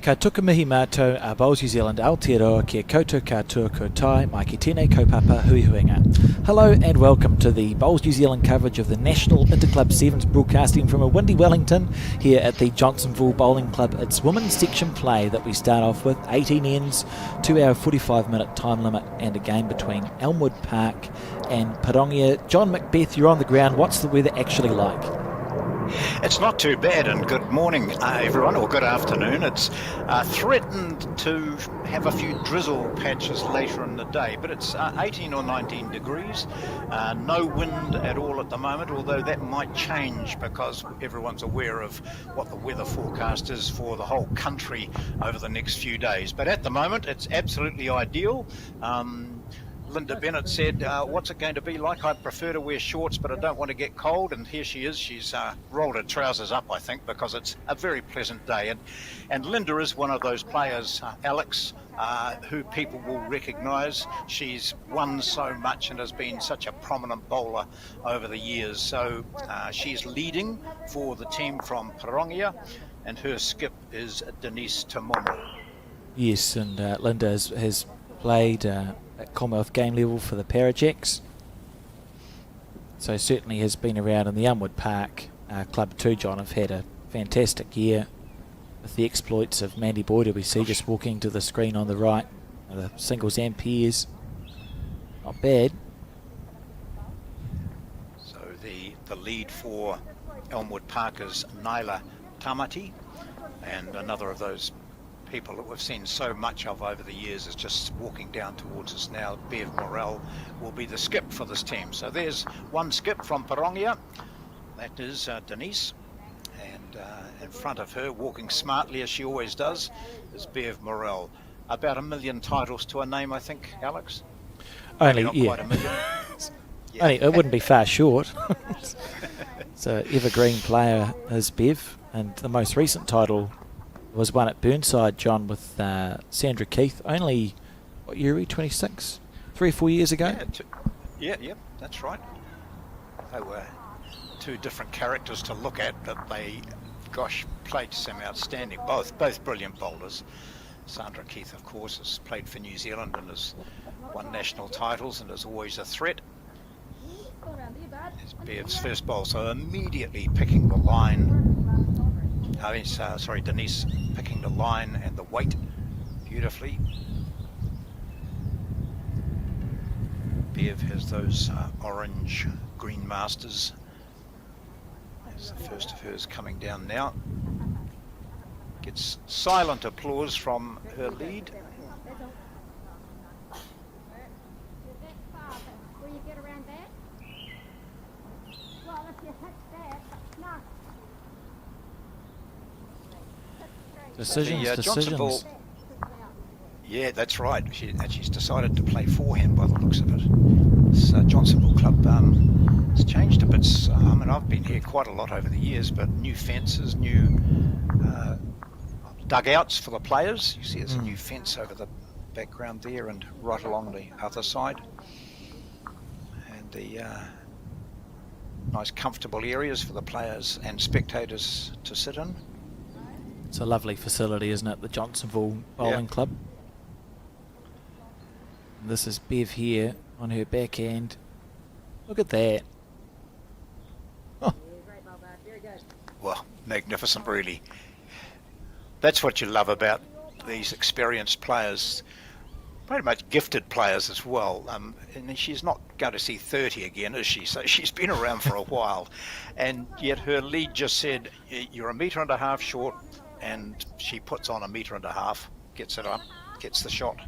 Ka tuka mihi mātou a Bowls New Zealand Aotearoa kia koutou katoa koutai mai ki tēnei kaupapa hui huinga. Hello and welcome to the Bowls New Zealand coverage of the National Interclub Sevens, broadcasting from a windy Wellington here at the Johnsonville Bowling Club. It's women's section play that we start off with. 18 ends, 2 hour 45-minute time limit, and a game between Elmwood Park and Parongia. John Macbeth, you're on the ground. What's the weather actually like? It's not too bad, and good morning everyone, or good afternoon. It's threatened to have a few drizzle patches later in the day, but it's 18 or 19 degrees, no wind at all at the moment, although that might change because everyone's aware of what the weather forecast is for the whole country over the next few days. But at the moment it's absolutely ideal. Linda Bennett said, what's it going to be like? I prefer to wear shorts, but I don't want to get cold. And here she is. She's rolled her trousers up, I think, because it's a very pleasant day. And Linda is one of those players, Alex, who people will recognise. She's won so much and has been such a prominent bowler over the years. So she's leading for the team from Parongia, and her skip is Denise Tamomo. Yes, and Linda has played at Commonwealth game level for the Parajacks, so certainly has been around in the Elmwood Park club too. John have had a fantastic year with the exploits of Mandy Boyd, who we see just walking to the screen on the right, the singles and pairs. Not bad. So the lead for Elmwood Park is Naila Tamati, and another of those people that we've seen so much of over the years is just walking down towards us now. Bev Morel will be the skip for this team. So there's one skip from Parongia. That is Denise. And in front of her, walking smartly as she always does, is Bev Morel. About 1 million titles to a name, I think, Alex? Only, not yeah. Quite 1 million. Yeah. Only, it wouldn't be far short. So evergreen player is Bev, and the most recent title was won at Burnside, John, with Sandra Keith, only, what year are we, 26? 3 or 4 years ago? Yeah, that's right. They were two different characters to look at, but they, gosh, played some outstanding, both brilliant bowlers. Sandra Keith, of course, has played for New Zealand and has won national titles and is always a threat. It's Bev's first bowl, so immediately picking the line. Denise picking the line and the weight beautifully. Bev has those orange green masters. There's the first of hers coming down now. Gets silent applause from her lead. Decisions. Yeah, that's right. She's decided to play forehand by the looks of it. This Johnsonville club has changed a bit. I mean, I've been here quite a lot over the years, but new fences, new dugouts for the players. You see there's a new fence over the background there and right along the other side. And the nice comfortable areas for the players and spectators to sit in. It's a lovely facility, isn't it, the Johnsonville Bowling Club? And this is Bev here on her backhand. Look at that. Oh. Well, magnificent, really. That's what you love about these experienced players, pretty much gifted players as well. And she's not going to see 30 again, is she? So she's been around for a while. And yet her lead just said, you're 1.5 meters short. And she puts on 1.5 meters, gets it up, gets the shot.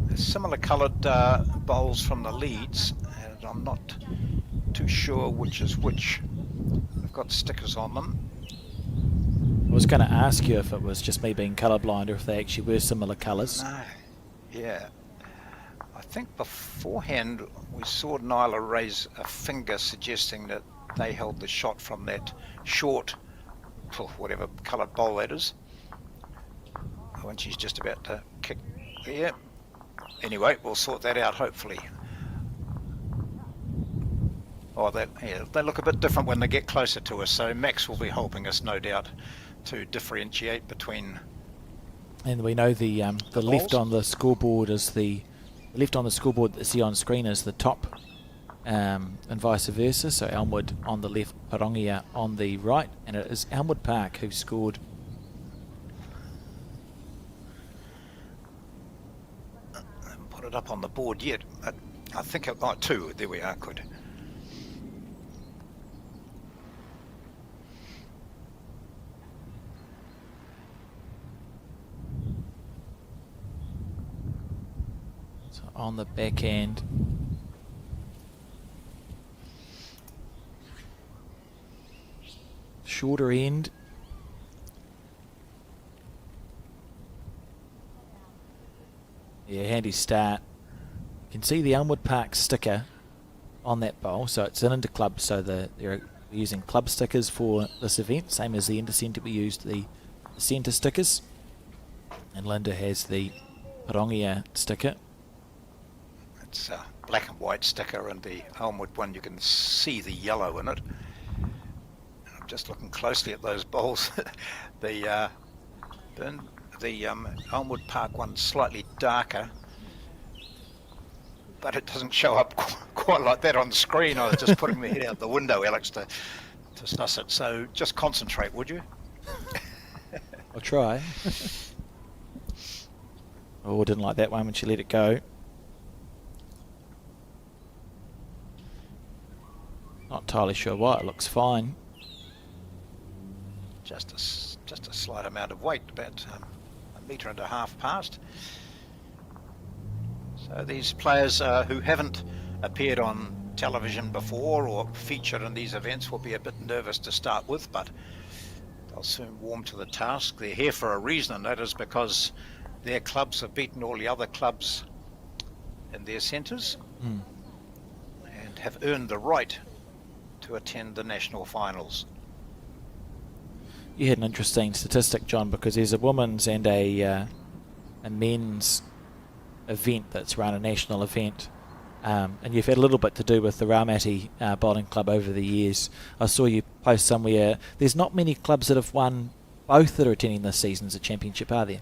There's similar coloured bowls from the leads, and I'm not too sure which is which. They've got stickers on them. I was going to ask you if it was just me being colourblind or if they actually were similar colours. No, yeah. I think beforehand we saw Naila raise a finger suggesting that they held the shot from that short, whatever coloured bowl that is. When she's just about to kick there. Anyway, we'll sort that out hopefully. Oh, they look a bit different when they get closer to us, so Max will be helping us, no doubt, to differentiate between. And we know the left on the scoreboard is the left on the scoreboard that you see on screen is the top, and vice versa. So Elmwood on the left, Parongia on the right, and it is Elmwood Park who scored. I haven't put it up on the board yet. I think it got 2. There we are. Good. On the back end, shorter end, yeah, handy start. You can see the Elmwood Park sticker on that bowl, so it's an Interclub, so they're using club stickers for this event, same as the Intercentre we used the centre stickers, and Linda has the Parongia sticker. It's a black and white sticker, and the Elmwood one you can see the yellow in it. I'm just looking closely at those bowls. the Elmwood Park one's slightly darker, but it doesn't show up quite like that on screen. I was just putting my head out the window, Alex, to suss it. So just concentrate, would you? I'll try. Oh, didn't like that one when she let it go. Not entirely sure why. It looks fine. Just a slight amount of weight, about 1.5 meters past. So these players who haven't appeared on television before or featured in these events will be a bit nervous to start with, but they'll soon warm to the task. They're here for a reason, and that is because their clubs have beaten all the other clubs in their centres and have earned the right to attend the national finals. You had an interesting statistic, John, because there's a women's and a men's event that's run, a national event, and you've had a little bit to do with the Raumati Bowling Club over the years. I saw you post somewhere, there's not many clubs that have won both that are attending this season's a championship, are there?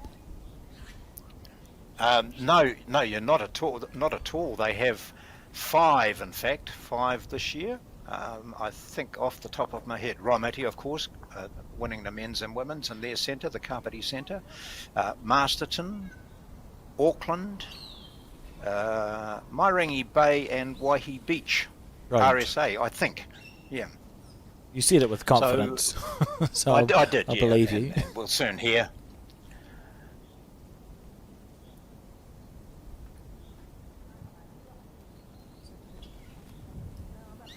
No, you're not at all. Not at all. They have 5, in fact, 5 this year. I think off the top of my head, Raumati, of course, winning the men's and women's in their centre, the Kapiti Centre, Masterton, Auckland, Mairangi Bay and Waihi Beach, Right. RSA, I think. Yeah. You said it with confidence. So I did, I yeah, believe you. and we'll soon hear.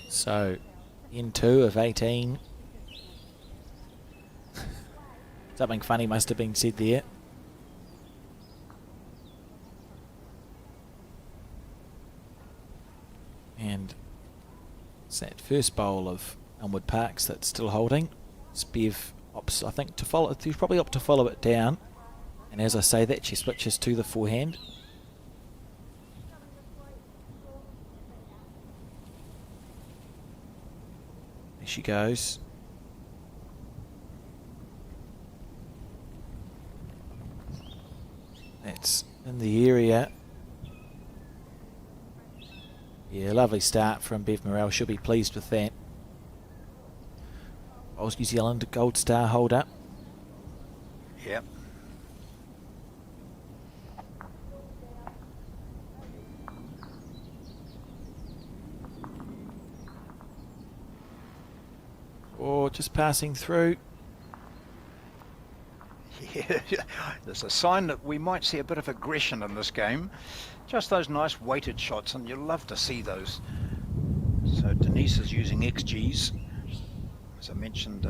So, N2 of 18. Something funny must have been said there. And it's that first bowl of Elmwood Parks that's still holding. Bev opts, I think, to follow. She's probably opt to follow it down. And as I say that, she switches to the forehand. There she goes. That's in the area. Yeah, lovely start from Bev Morrell. She'll be pleased with that. Bowls New Zealand Gold Star holder. Yep. Or just passing through. Yeah, there's a sign that we might see a bit of aggression in this game. Just those nice weighted shots, and you'll love to see those. So Denise is using XGs. As I mentioned,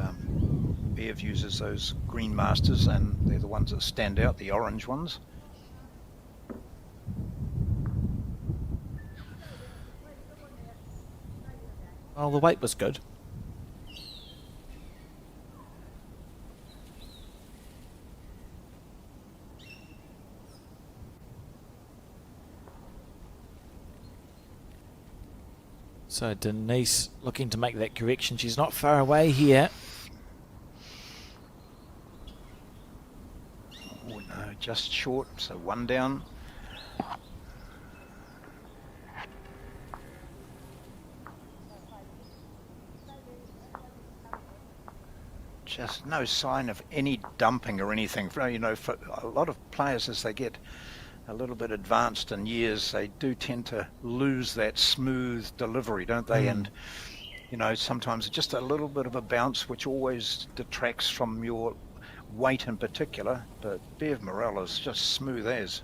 Bev uses those Green Masters, and they're the ones that stand out, the orange ones. Well, the weight was good. So Denise looking to make that correction. She's not far away here. Oh, no, just short, so one down. Just no sign of any dumping or anything. For a lot of players, as they get a little bit advanced in years, they do tend to lose that smooth delivery, don't they? And sometimes just a little bit of a bounce, which always detracts from your weight in particular. But Bev Morell is just smooth as.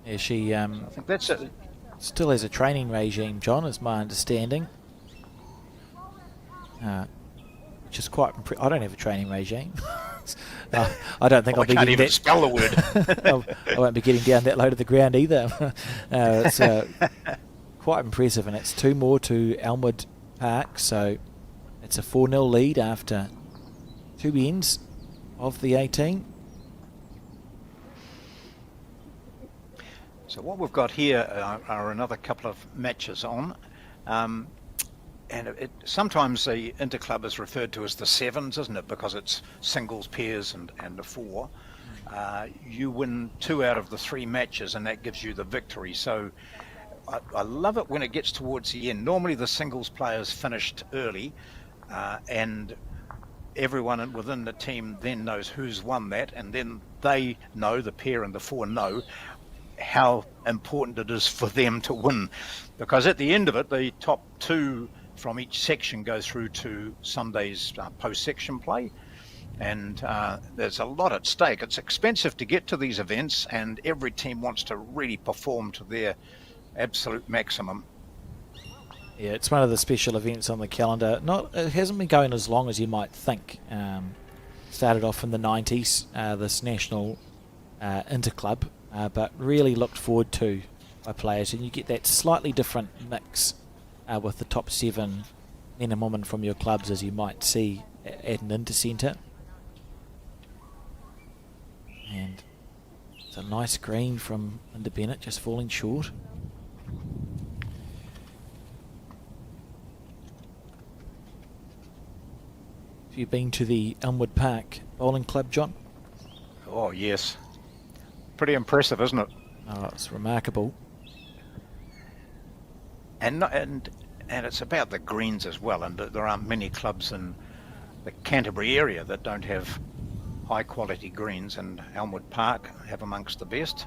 Yeah, she I think that's it. Still has a training regime, John, is my understanding. Which is quite I don't have a training regime. I don't think I'll be getting that. Spell the word. I won't be getting down that low to the ground either. It's quite impressive, and it's 2 more to Elmwood Park, so it's a 4-0 lead after 2 ends of the 18. So what we've got here are another couple of matches on. And sometimes the Interclub is referred to as the sevens, isn't it? Because it's singles, pairs, and a 4. You win 2 out of the 3 matches, and that gives you the victory. So I love it when it gets towards the end. Normally the singles players finished early, and everyone within the team then knows who's won that, and then they know, the pair and the 4 know, how important it is for them to win. Because at the end of it, the top 2 from each section go through to Sunday's post-section play, and there's a lot at stake. It's expensive to get to these events, and every team wants to really perform to their absolute maximum. Yeah, it's one of the special events on the calendar. It hasn't been going as long as you might think. Started off in the 90s, this national Interclub, but really looked forward to by players, and you get that slightly different mix with the top 7 men and women from your clubs, as you might see at an intercentre. And it's a nice green from Linda Bennett, just falling short. Have you been to the Elmwood Park Bowling Club, John? Oh yes, pretty impressive, isn't it? Oh, it's remarkable. And it's about the greens as well, and there aren't many clubs in the Canterbury area that don't have high quality greens, and Elmwood Park have amongst the best.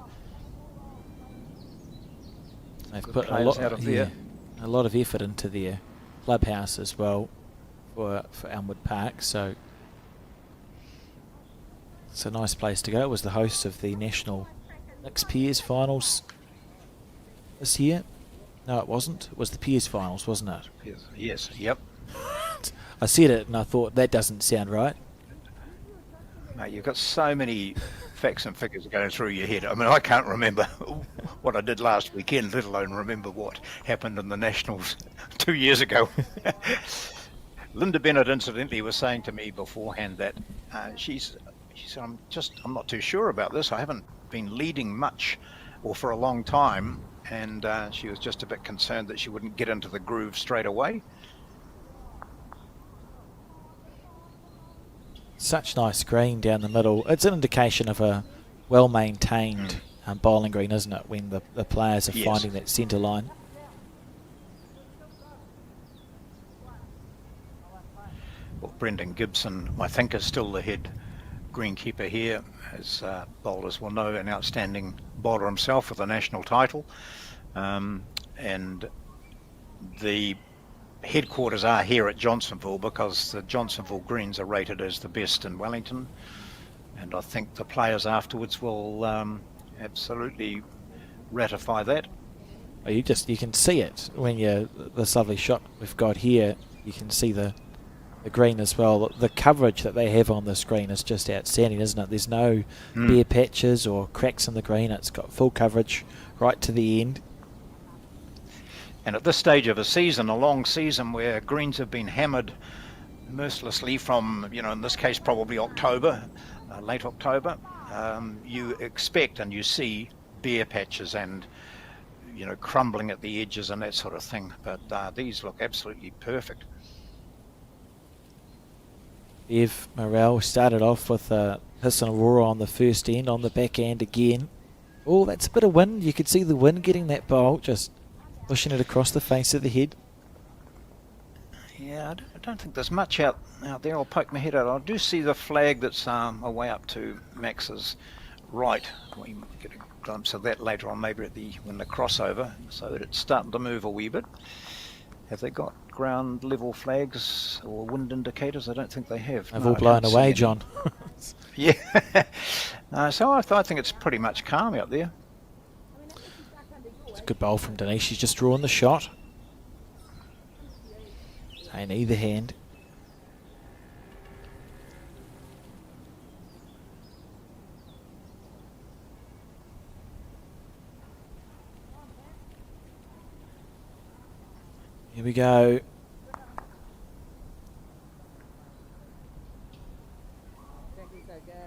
They've put a lot of effort into their clubhouse as well for Elmwood Park, so it's a nice place to go. It was the host of the National Mixed Peers Finals this year. No, it wasn't. It was the Peers Finals, wasn't it? Yes, yep. I said it and I thought, that doesn't sound right. Mate, you've got so many facts and figures going through your head. I mean, I can't remember what I did last weekend, let alone remember what happened in the Nationals 2 years ago. Linda Bennett, incidentally, was saying to me beforehand that she said, I'm not too sure about this. I haven't been leading much or for a long time. And she was just a bit concerned that she wouldn't get into the groove straight away. Such nice green down the middle. It's an indication of a well-maintained bowling green, isn't it, when the players are finding that centre line. Well, Brendan Gibson, I think, is still the head greenkeeper here, as bowlers will know, an outstanding bowler himself with a national title. And the headquarters are here at Johnsonville because the Johnsonville greens are rated as the best in Wellington, and I think the players afterwards will absolutely ratify that. You can see it when this lovely shot we've got here. You can see the green as well. The coverage that they have on the screen is just outstanding, isn't it? There's no bare patches or cracks in the green. It's got full coverage right to the end. And at this stage of a season, a long season where greens have been hammered mercilessly from, in this case probably October, late October, you expect and you see bare patches, and you know, crumbling at the edges and that sort of thing. But these look absolutely perfect. Bev Morrell started off with a hiss and a roar on the first end, on the back end again. Oh, that's a bit of wind. You could see the wind getting that bowl, just pushing it across the face of the head. Yeah, I don't think there's much out there. I'll poke my head out. I do see the flag that's away up to Max's right. We might get a glimpse of that later on, maybe at when the crossover, so that it's starting to move a wee bit. Have they got ground level flags or wind indicators? I don't think they have. They've all blown away, John. Yeah. So I think it's pretty much calm out there. It's a good bowl from Denise. She's just drawn the shot. In either hand. Here we go.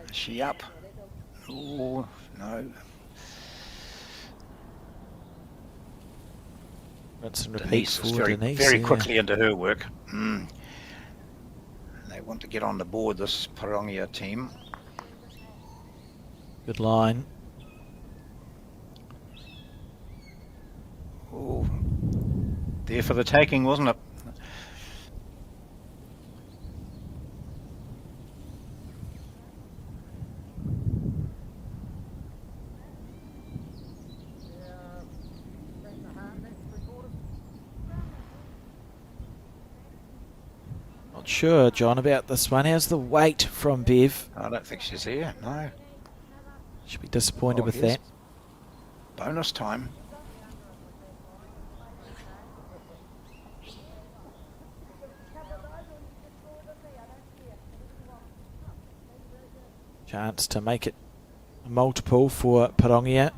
Is she up? Oh, no. Rinse and repeat Denise for is very Denise. quickly into her work. They want to get on the board, this Parongia team. Good line. Oh, there for the taking, wasn't it? Not sure, John, about this one. How's the weight from Bev? I don't think she's here, no. Should be disappointed with that. Bonus time. Chance to make it a multiple for Parongia.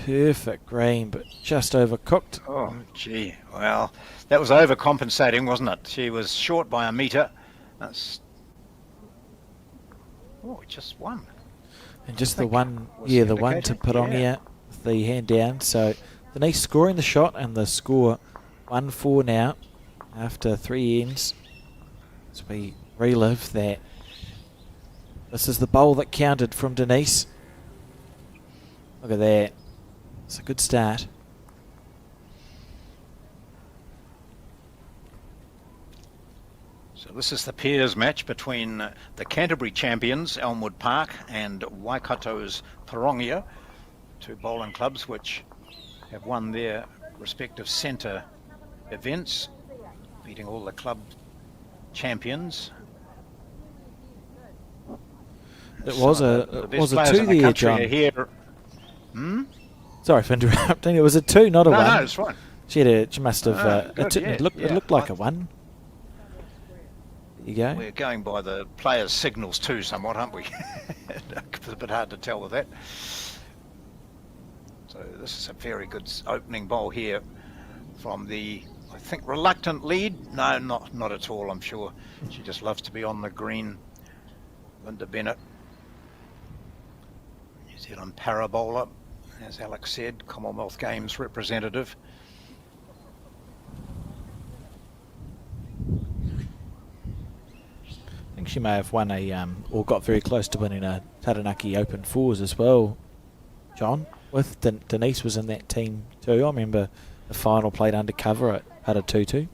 Perfect green, but just overcooked. Oh, gee. Well, that was overcompensating, wasn't it? She was short by a metre. That's... Oh, just one. And just the one, yeah, the one to Parongia with the hand down. So Denise scoring the shot, and the score 1-4 now after 3 ends. As we relive that. This is the bowl that counted from Denise. Look at that. It's a good start. So this is the pairs match between the Canterbury champions, Elmwood Park, and Waikato's Parongia, two bowling clubs which have won their respective centre events, beating all the club champions. It was a 2 there, John. Here. Sorry for interrupting. It was a 2, not a 1. No, it's fine. She must have. Good, it looked like a 1. There you go. We're going by the players' signals too, somewhat, aren't we? It's a bit hard to tell with that. So this is a very good opening bowl here from the, I think, reluctant lead. No, not at all. I'm sure she just loves to be on the green. Linda Bennett, New Zealand para bowler, as Alex said, Commonwealth Games representative. I think she may have won or got very close to winning a Taranaki Open Fours as well, John. With Denise was in that team too. I remember the final played undercover at Paratutu.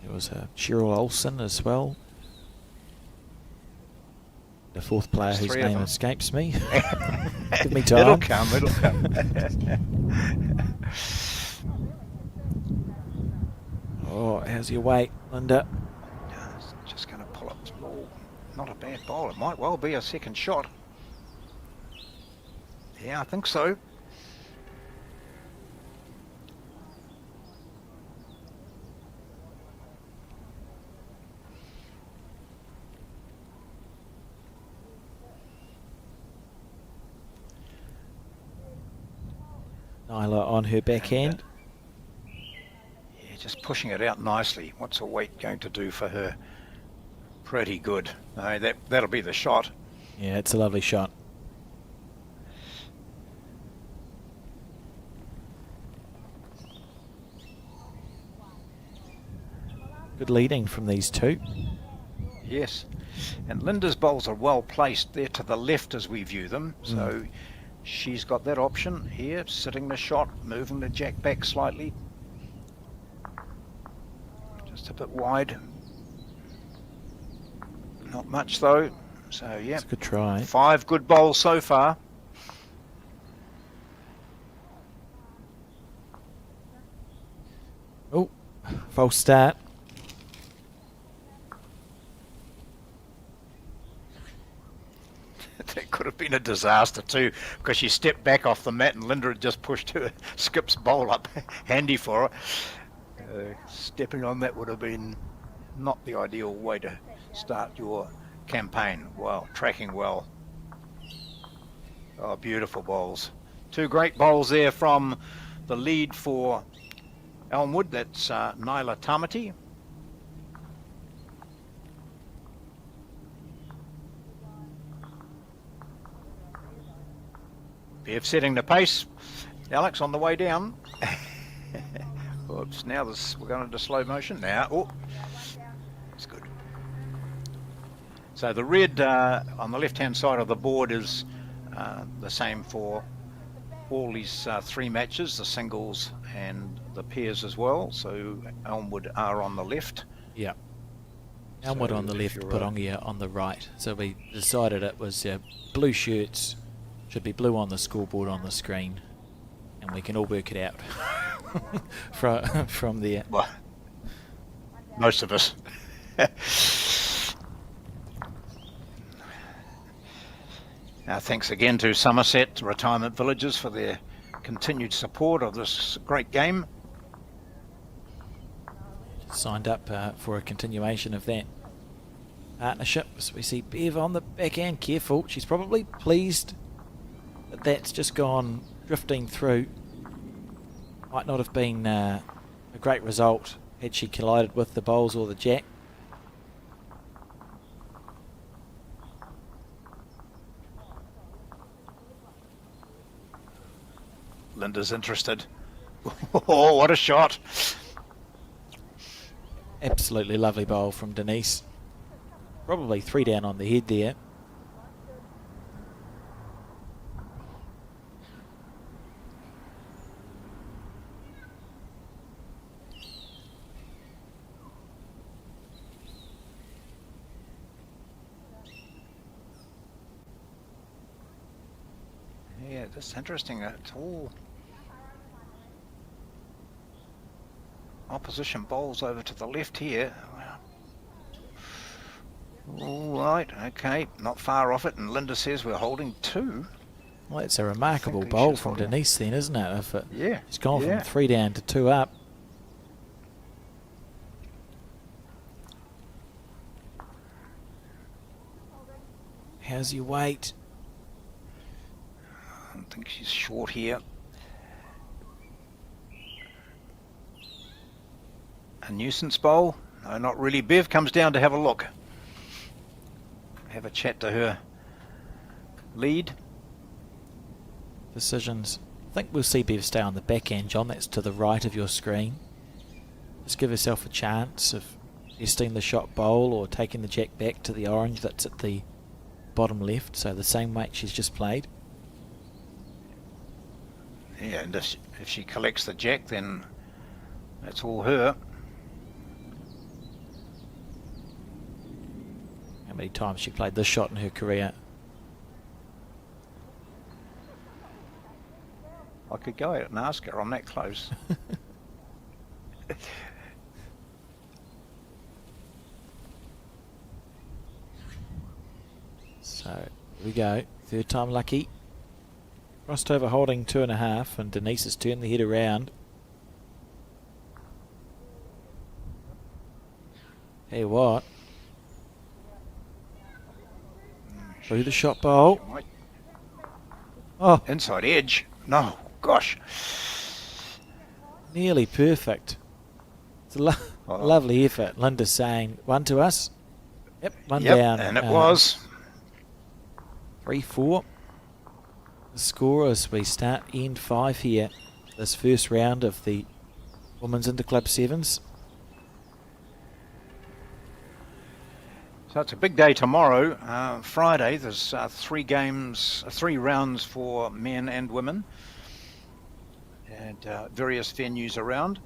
There was Cheryl Olsen as well. The fourth player whose name escapes me. Give me time. It'll come. Oh, how's your weight, Linda? Just going to pull up this ball. Not a bad bowl. It might well be a second shot. Yeah, I think so. Nyla on her backhand. Yeah, just pushing it out nicely. What's her weight going to do for her? Pretty good. That'll be the shot. Yeah, it's a lovely shot. Good leading from these two. Yes. And Linda's bowls are well placed there to the left as we view them. So she's got that option here, sitting the shot, moving the jack back slightly. Just a bit wide. Not much though. So yeah, it's a good try. 5 good bowls so far. Oh, false start. That could have been a disaster too, because she stepped back off the mat and Linda had just pushed her skip's bowl up. Handy for her. Stepping on that would have been not the ideal way to start your campaign. Well, tracking well. Oh, beautiful bowls. 2 great bowls there from the lead for Elmwood. That's Nyla Tamati. Bev setting the pace. Alex on the way down. Oops, now we're going into slow motion now. Oh, that's good. So the red on the left-hand side of the board is the same for all these 3 matches, the singles and the pairs as well. So Elmwood are on the left. Yeah. Elmwood So on the left, if you're, Parongia on the right. So we decided it was blue shirts should be blue on the scoreboard on the screen, and we can all work it out from there. Well, most of us. Thanks again to Somerset Retirement Villages for their continued support of this great game. Signed up for a continuation of that partnership. So we see Bev on the backhand, careful. She's probably pleased that that's just gone drifting through. Might not have been a great result had she collided with the bowls or the jack. Linda's interested. Oh, what a shot. Absolutely lovely bowl from Denise. Probably 3 down on the head there. Yeah, that's interesting. It's all opposition bowls over to the left here. All right, okay, not far off it, and Linda says we're holding 2. Well, it's a remarkable Thinking bowl she's from holding- Denise then, isn't it? If Yeah, it's gone yeah. from 3 down to 2 up. How's your weight? I think she's short here. A nuisance bowl? No, not really. Bev comes down to have a look. Have a chat to her lead. Decisions. I think we'll see Bev stay on the back end, John. That's to the right of your screen. Just give herself a chance of testing the shot bowl or taking the jack back to the orange that's at the bottom left. So the same weight she's just played. Yeah, and if she collects the jack, then that's all her. How many times she played this shot in her career? I could go out and ask her. I'm that close. So here we go. 3rd time lucky. Crossed over holding 2.5, and Denise has turned the head around. Hey, what? Through the shot bowl. Oh, Inside edge. No, gosh. nearly perfect. It's a lovely effort. Linda saying 1 to us. Yep, one Yep, down. and it was 3-4. The score as we start end 5 here. This first round of the Women's Interclub Sevens. So it's a big day tomorrow. Friday, there's 3 rounds for men and women, and various venues around.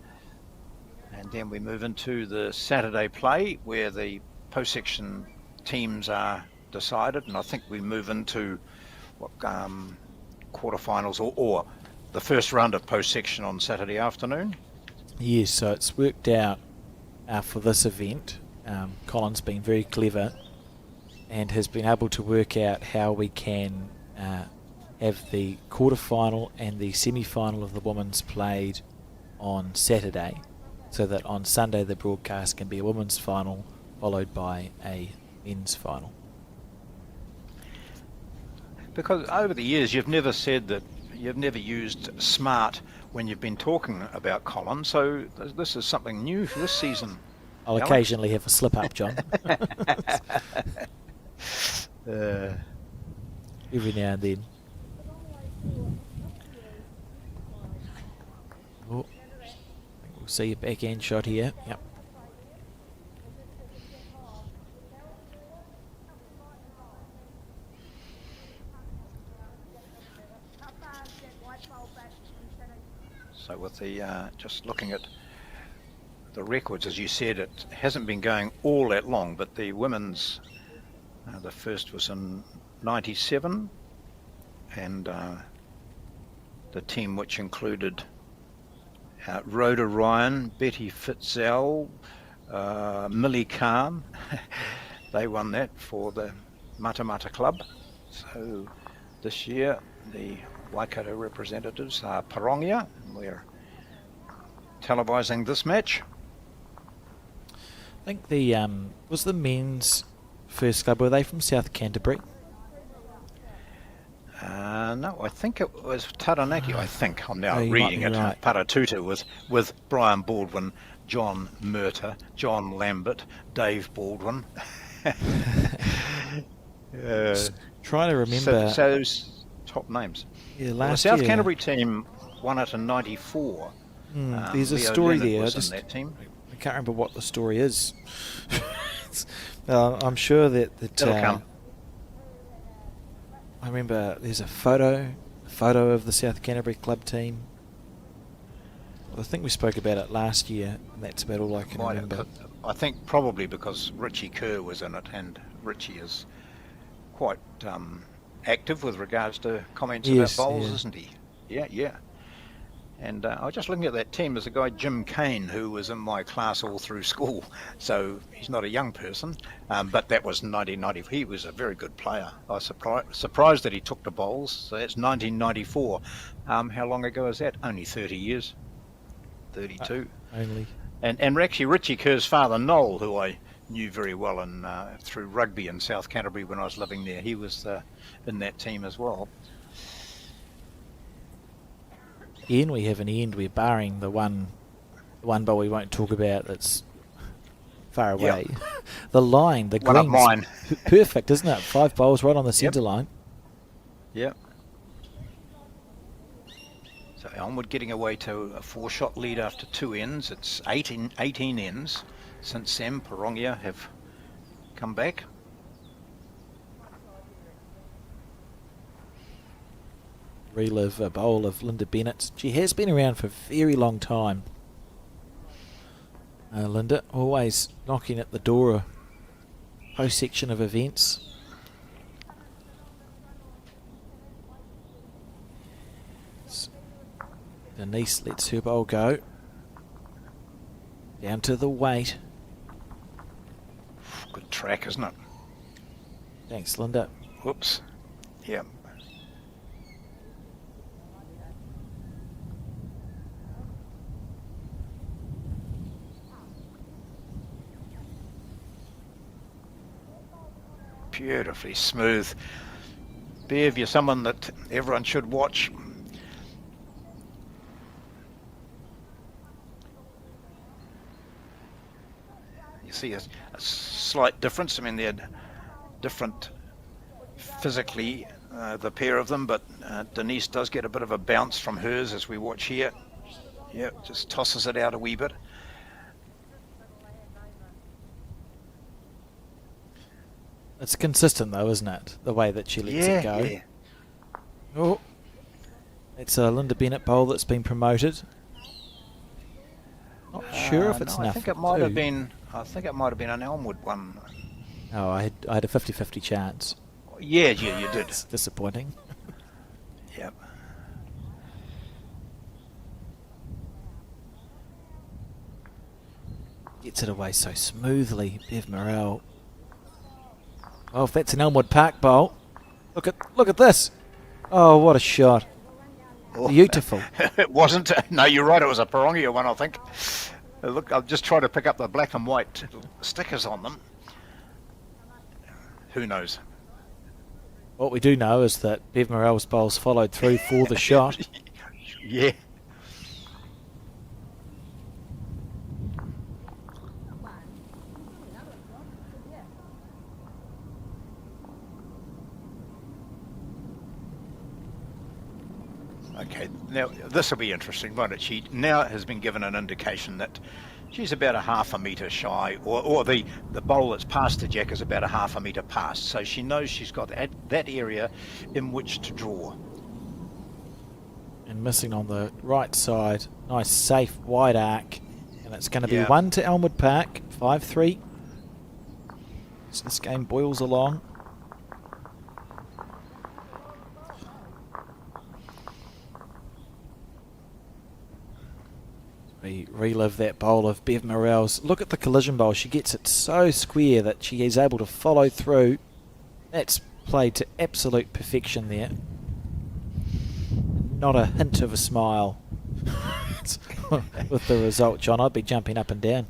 And then we move into the Saturday play, where the post-section teams are decided, and I think we move into quarterfinals or the first round of post-section on Saturday afternoon. Yes, so it's worked out for this event. Colin's been very clever and has been able to work out how we can have the quarterfinal and the semi-final of the women's played on Saturday, so that on Sunday the broadcast can be a women's final followed by a men's final. Because over the years you've never said that you've never used smart when you've been talking about Colin, so this is something new for this season. I'll occasionally have a slip up, John. Every now and then. Oh, I think we'll see a backhand shot here. Yep. So with the just looking at the records, as you said, it hasn't been going all that long, but the women's, the first was in 97, and the team which included Rhoda Ryan, Betty Fitzell, Millie Khan, they won that for the Matamata Club. So this year the Waikato representatives are Parongia, and we're televising this match. I think the was the men's first club, were they from South Canterbury? No, I think it was Taranaki. I think I'm now you reading might it. be right. Paratuta with Brian Baldwin, John Murtagh, John Lambert, Dave Baldwin. Trying to remember. So those top names. Yeah, The last South year. Canterbury team won it in '94. There's a Leo story Leonard there. was in that team. I can't remember what the story is. I'm sure that It'll come. I remember there's a photo of the South Canterbury club team. Well, I think we spoke about it last year, and that's about all I can remember. I think probably because Richie Kerr was in it, and Richie is quite active with regards to comments about bowls, isn't he? Yeah. And I was just looking at that team. There's a guy, Jim Kane, who was in my class all through school. So he's not a young person, but that was 1990. He was a very good player. I was surprised that he took the bowls. So that's 1994. How long ago is that? Only 30 years. 32. Only. And actually Richie Kerr's father, Noel, who I knew very well through rugby in South Canterbury when I was living there, he was in that team as well. Ian, we have an end. We're barring the one bowl we won't talk about that's far away. Yep. The line, the one of green's mine. perfect, isn't it? 5 bowls right on the centre line. Yep. So Elmwood getting away to a 4-shot lead after 2 ends. It's 18 ends since Sam Parongia have come back. Relive a bowl of Linda Bennett's. She has been around for a very long time. Linda, always knocking at the door of post-section of events. Denise lets her bowl go. Down to the weight. Good track, isn't it? Thanks, Linda. Whoops. Yeah. Beautifully smooth. Bev, you're someone that everyone should watch. see a slight difference. I mean, they're different physically, the pair of them, but Denise does get a bit of a bounce from hers as we watch here. Yeah, just tosses it out a wee bit. It's consistent though, isn't it? The way that she lets it go. Yeah. Oh, it's a Linda Bennett bowl that's been promoted. Not sure if it's no, enough. I think it might have been. I think it might have been an Elmwood one. Oh, I had a 50-50 chance. Yeah, you did. It's disappointing. Yep. Gets it away so smoothly, Bev Morrell. Oh, if that's an Elmwood Park bowl, look at this. Oh, what a shot! Oh, Beautiful. It wasn't. No, you're right. It was a Parongia one, I think. Look, I'll just try to pick up the black and white stickers on them. Who knows? What we do know is that Bev Morrell's bowls followed through for the shot. Yeah. Okay, now this will be interesting, won't it? She now has been given an indication that she's about a half a metre shy, or the bowl that's past the jack is about a half a metre past, so she knows she's got that area in which to draw. And missing on the right side, nice safe wide arc, and it's going to be 1 to Elmwood Park, 5-3. So this game boils along. We relive that bowl of Bev Morrell's. Look at the collision bowl. She gets it so square that she is able to follow through. That's played to absolute perfection there. Not a hint of a smile with the result, John. I'd be jumping up and down.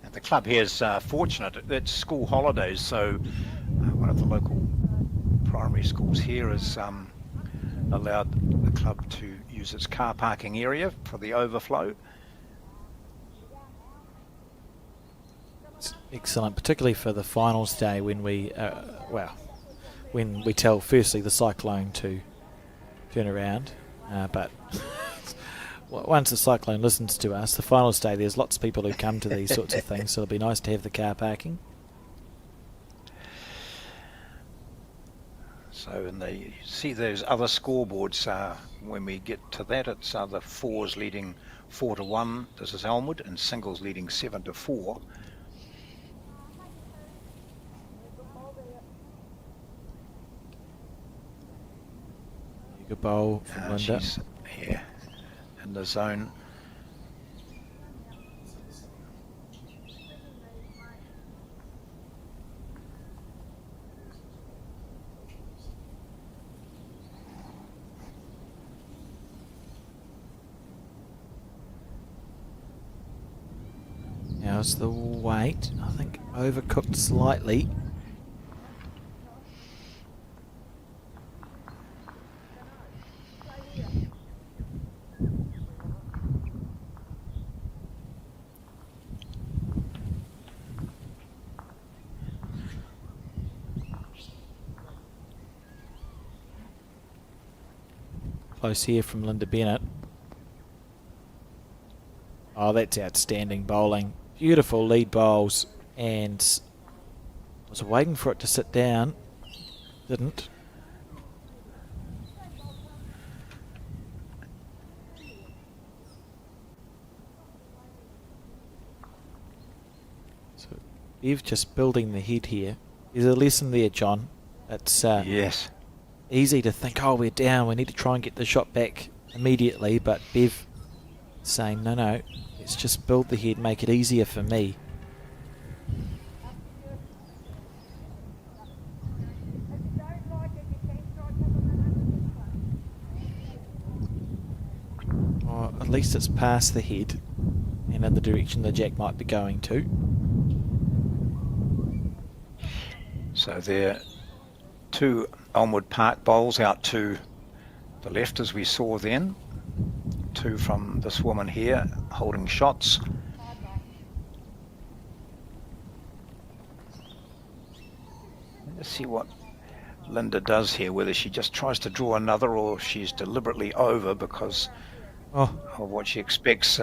And the club here is fortunate. It's school holidays, so one of the local primary schools here has allowed the club to use its car parking area for the overflow. It's excellent, particularly for the finals day when we, when we tell firstly the Cyclone to turn around, but once the Cyclone listens to us, the finals day, there's lots of people who come to these sorts of things, so it'll be nice to have the car parking. So, and you see those other scoreboards, when we get to that, it's the fours leading 4-1, this is Elmwood, and singles leading 7-4. Good bowl from Linda. She's here in the zone. How's the weight? I think overcooked slightly. Close here from Linda Bennett. Oh, that's outstanding bowling. Beautiful lead bowls, and I was waiting for it to sit down. Didn't. So Eve just building the head here. There's a lesson there, John. It's Yes. easy to think, oh, we're down, we need to try and get the shot back immediately, but Bev saying, no, let's just build the head, make it easier for me. Or at least it's past the head and in the direction the jack might be going to. So there are two Elmwood Park bowls out to the left as we saw then. 2 from this woman here, holding shots. Let's see what Linda does here, whether she just tries to draw another or she's deliberately over because of what she expects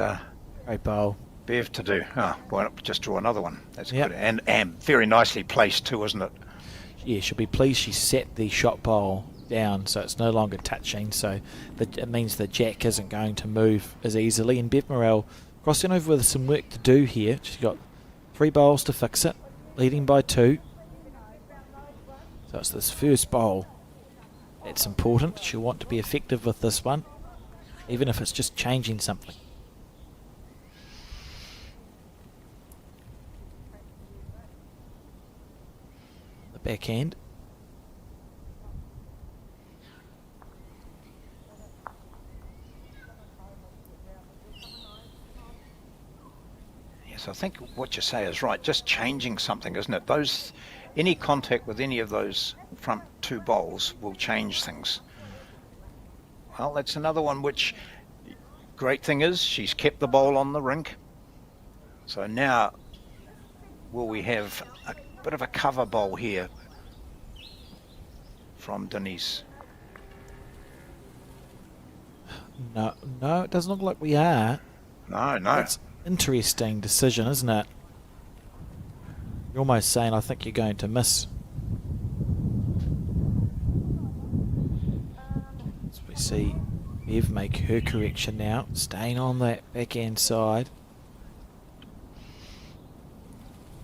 Great bowl. Bev to do. Why not just draw another one? That's Yep. good. And very nicely placed too, isn't it? Yeah, she'll be pleased she set the shot bowl down so it's no longer touching, so it means the jack isn't going to move as easily. And Bev Morrell crossing over with some work to do here. She's got 3 bowls to fix it, leading by 2. So it's this first bowl that's important. She'll want to be effective with this one, even if it's just changing something. The backhand. Yes, I think what you say is right. Just changing something, isn't it? Any contact with any of those front 2 bowls will change things. Well, that's another one which, great thing is, she's kept the bowl on the rink. So now, will we have a bit of a cover bowl here from Denise? No, it doesn't look like we are. No. That's interesting decision, isn't it? You're almost saying, I think you're going to miss. So we see Bev make her correction now, staying on that backhand side.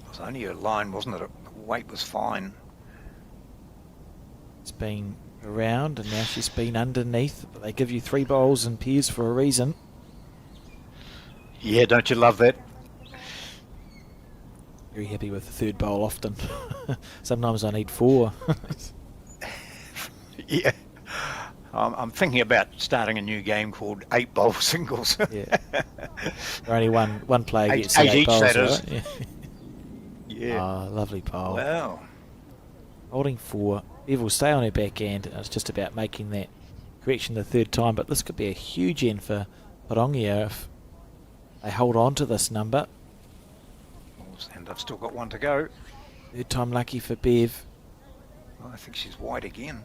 It was only her line, wasn't it? The weight was fine. It's been around and now she's been underneath, but they give you 3 bowls in pairs for a reason. Yeah, don't you love that? Very happy with the 3rd bowl often. Sometimes I need 4. Yeah. I'm thinking about starting a new game called 8-bowl singles. Yeah. Only one player gets 8 8 each, bowls, that right? is. Yeah. Yeah. Oh, lovely bowl. Wow. Holding 4. Bev will stay on her backhand, and it's just about making that correction the 3rd time, but this could be a huge end for Parongia if they hold on to this number. And I've still got 1 to go. 3rd time lucky for Bev. Oh, I think she's wide again.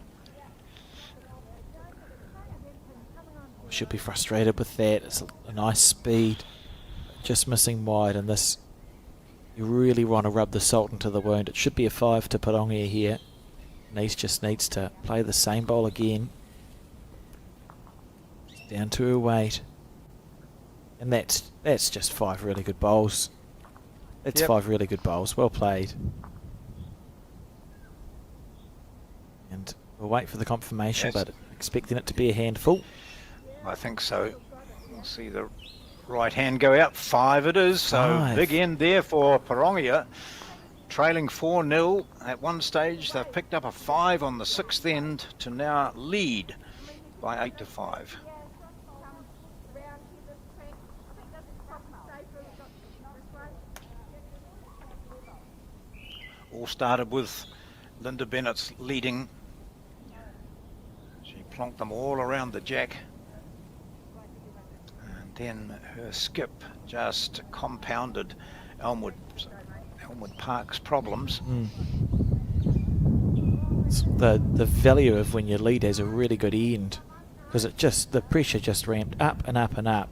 She'll be frustrated with that. It's a nice speed, just missing wide, and this, you really want to rub the salt into the wound. It should be a 5 to Parongia here. Nice just needs to play the same bowl again. Down to her weight. And that's just 5 really good bowls. That's 5 really good bowls. Well played. And we'll wait for the confirmation, but expecting it to be a handful. I think so. We'll see the right hand go out. 5 it is. So 5. Big end there for Parongia. Trailing 4-0 at one stage. They've picked up a 5 on the 6th end to now lead by 8 to 5. All started with Linda Bennett's leading. She plonked them all around the jack. And then her skip just compounded Elmwood Park's problems. The value of when your lead has a really good end, because the pressure just ramped up and up and up.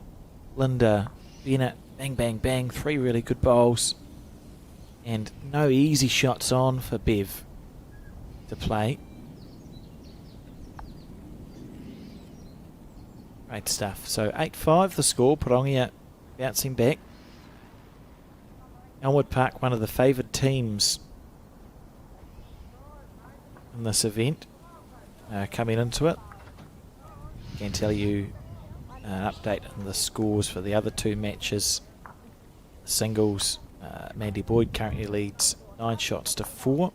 Linda Bennett, bang, bang, bang, 3 really good bowls. And no easy shots on for Bev to play. Great stuff. So 8-5 the score. Parongia bouncing back. Elmwood Park, one of the favoured teams in this event, coming into it. I can tell you an update on the scores for the other 2 matches. Singles. Mandy Boyd currently leads 9 shots to 4,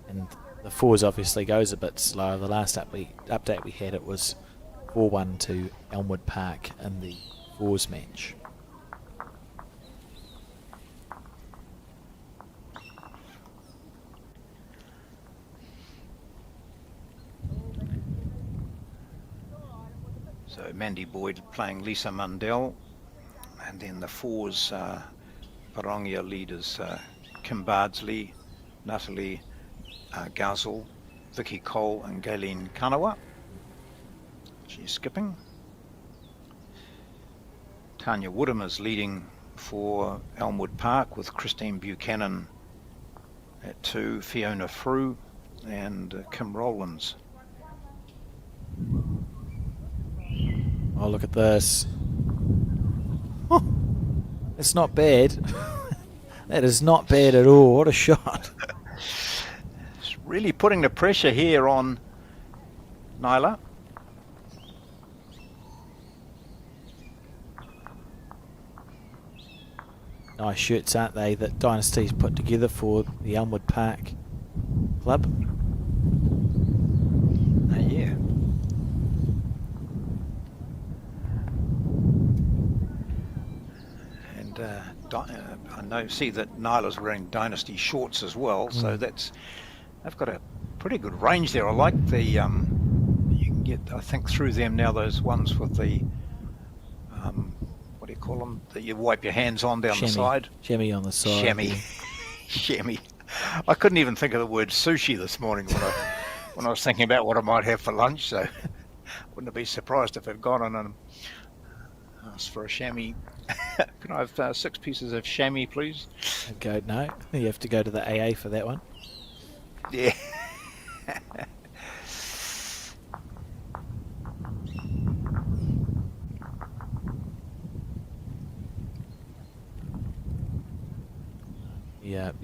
and the 4s obviously goes a bit slower. The last update we had, it was 4-1 to Elmwood Park in the 4s match. So Mandy Boyd playing Lisa Mundell, and then the fours Parongia leaders Kim Bardsley, Natalie Gazel, Vicky Cole and Gayleen Kanawa. She's skipping. Tanya Woodham is leading for Elmwood Park with Christine Buchanan at 2, Fiona Frew and Kim Rowlands. Oh, look at this. Oh, it's not bad. That is not bad at all. What a shot. It's really putting the pressure here on Nyla. Nice shirts, aren't they, that Dynasty's put together for the Elmwood Park club. Yeah. And I see that Nyla's wearing Dynasty shorts as well, so they've got a pretty good range there. I like the you can get, I think, through them now, those ones with the what do you call them, that you wipe your hands on down the side. Chamois on the side. Chamois. Yeah. Chamois. I couldn't even think of the word sushi this morning when I was thinking about what I might have for lunch, so wouldn't be surprised if I'd gone on and asked for a chamois. Can I have 6 pieces of chamois, please? No, you have to go to the AA for that one. Yeah.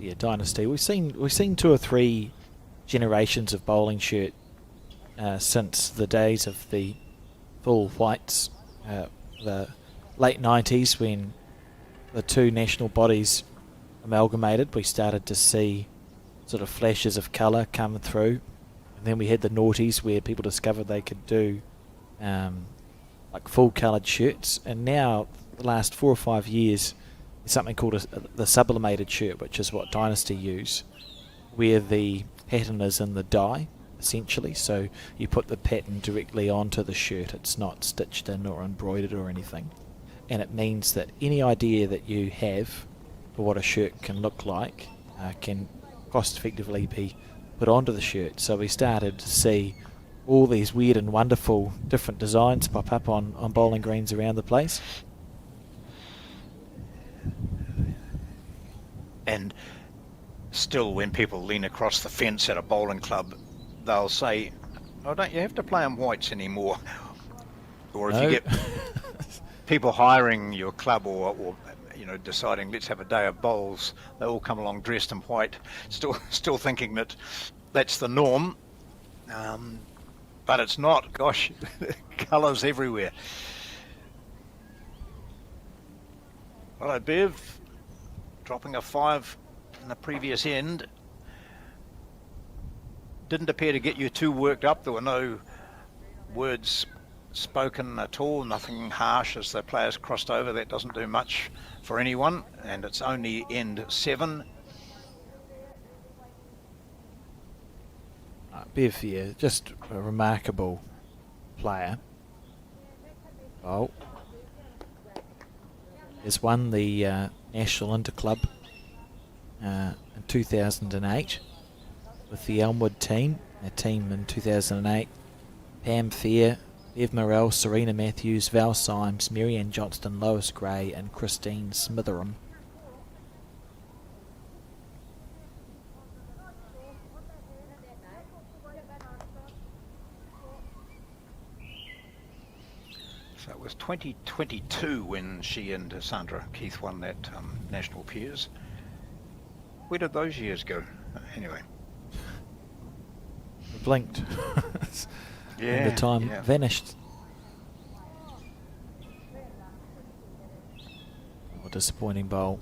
Yeah, Dynasty. We've seen 2 or 3 generations of bowling shirt since the days of the full whites, the late 90s when the 2 national bodies amalgamated. We started to see sort of flashes of colour come through, and then we had the noughties where people discovered they could do like full coloured shirts, and now the last 4 or 5 years something called the sublimated shirt, which is what Dynasty use, where the pattern is in the dye essentially, so you put the pattern directly onto the shirt. It's not stitched in or embroidered or anything, and it means that any idea that you have for what a shirt can look like can cost effectively be put onto the shirt. So we started to see all these weird and wonderful different designs pop up on bowling greens around the place. And still, when people lean across the fence at a bowling club, they'll say, "Oh, don't you have to play on whites anymore?" Or if you get people hiring your club or deciding let's have a day of bowls, they all come along dressed in white, still thinking that that's the norm, but it's not. Gosh, colours everywhere. Right, Bev. Dropping a 5 in the previous end. Didn't appear to get you too worked up. There were no words spoken at all, nothing harsh as the players crossed over. That doesn't do much for anyone, and it's only end 7. Bev, yeah, just a remarkable player. Oh, has won the National Interclub in 2008 with the Elmwood team. Their team in 2008, Pam Fair, Bev Morrell, Serena Matthews, Val Symes, Marianne Johnston, Lois Gray and Christine Smitheram. So it was 2022 when she and Sandra Keith won that National Peers. Where did those years go? Anyway. Blinked. Yeah, and the time vanished. What a disappointing bowl.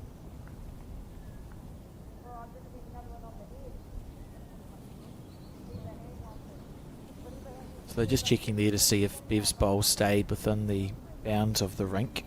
So they're just checking there to see if Bev's bowl stayed within the bounds of the rink.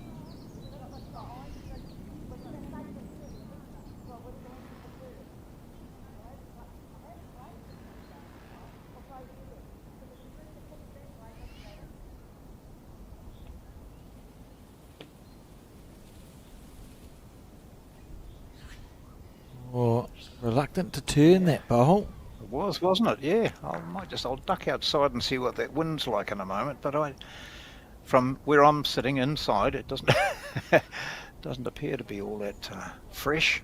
Reluctant to turn that bowl. It was, wasn't it? Yeah. I'll duck outside and see what that wind's like in a moment. But from where I'm sitting inside, it doesn't doesn't appear to be all that fresh.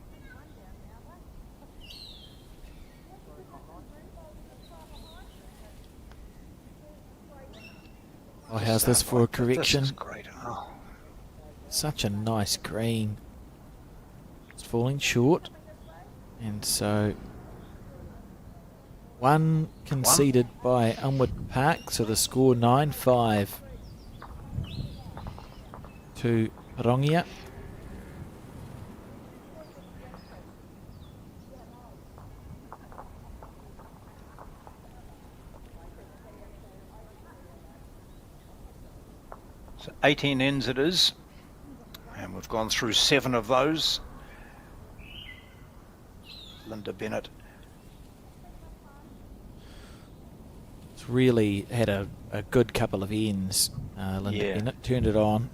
Oh, how's this for a correction? This is great. Oh. Such a nice green. It's falling short. And so one conceded by Elmwood Park, so the score 9-5 to Rongia. So 18 ends it is, and we've gone through 7 of those. Linda Bennett. It's really had a good couple of ends. Linda Bennett turned it on.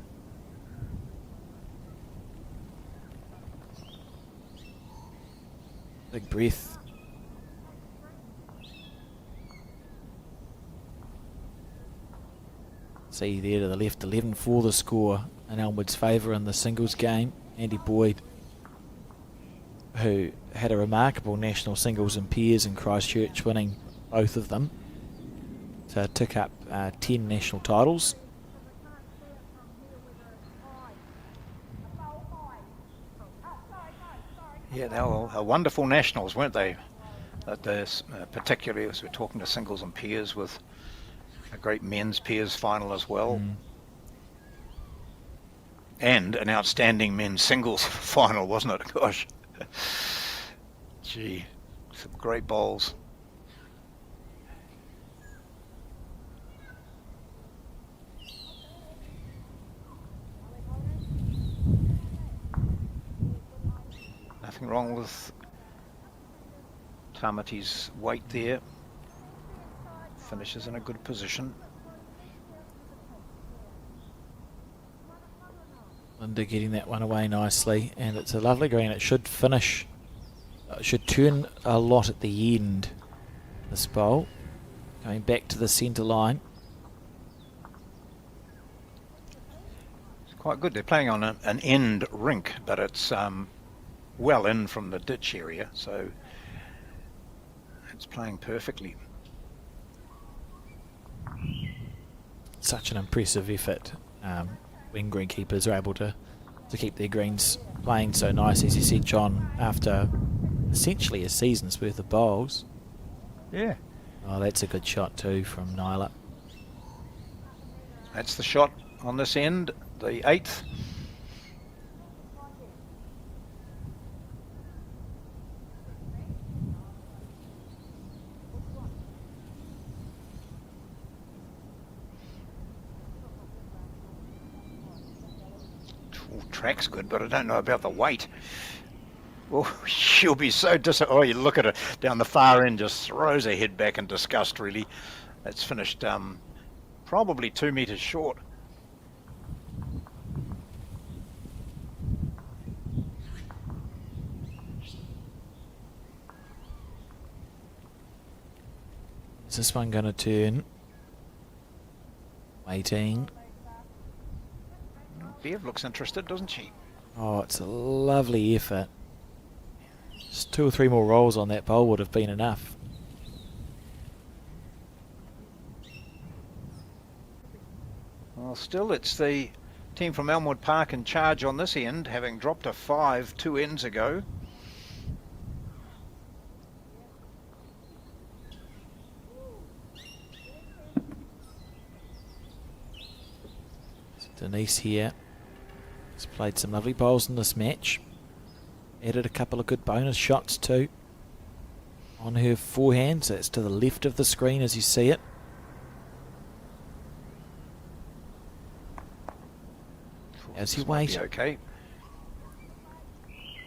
Big breath. See there to the left, 11 for the score in Elmwood's favour in the singles game. Andy Boyd, who had a remarkable national singles and pairs in Christchurch, winning both of them to tick up 10 national titles. Yeah, they were wonderful nationals, weren't they? Particularly as we're talking to singles and pairs, with a great men's pairs final as well. And an outstanding men's singles final, wasn't it? Gosh. Gee, some great bowls. Nothing wrong with Tamati's weight there. Finishes in a good position. Linda getting that one away nicely, and it's a lovely green. It should finish, should turn a lot at the end, this bowl. Going back to the centre line. It's quite good. They're playing on an end rink, but it's well in from the ditch area, so it's playing perfectly. Such an impressive effort when greenkeepers are able to keep their greens playing so nice, as you said, John, after essentially a season's worth of bowls. Yeah. Oh, that's a good shot too from Nyla. That's the shot on this end, the 8th. Track's good, but I don't know about the weight. Well, she'll be so oh, you look at her down the far end, just throws her head back in disgust, really. It's finished probably 2 metres short. Is this one going to turn? Waiting. Bev looks interested, doesn't she? Oh, it's a lovely effort. Just 2 or 3 more rolls on that bowl would have been enough. Well, still it's the team from Elmwood Park in charge on this end, having dropped a 5 2 ends ago. Denise here has played some lovely bowls in this match. Added a couple of good bonus shots too on her forehand, so it's to the left of the screen as you see it. As you wait. Okay.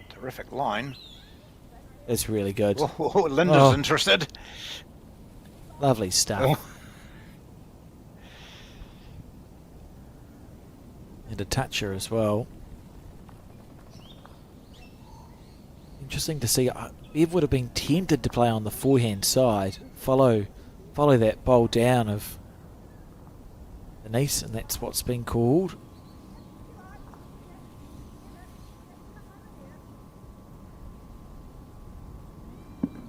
Terrific line. It's really good. Oh, Linda's interested. Lovely stuff. Oh. And a toucher as well. interesting to see. Bev would have been tempted to play on the forehand side, follow that bowl down of Denise, and that's what's been called.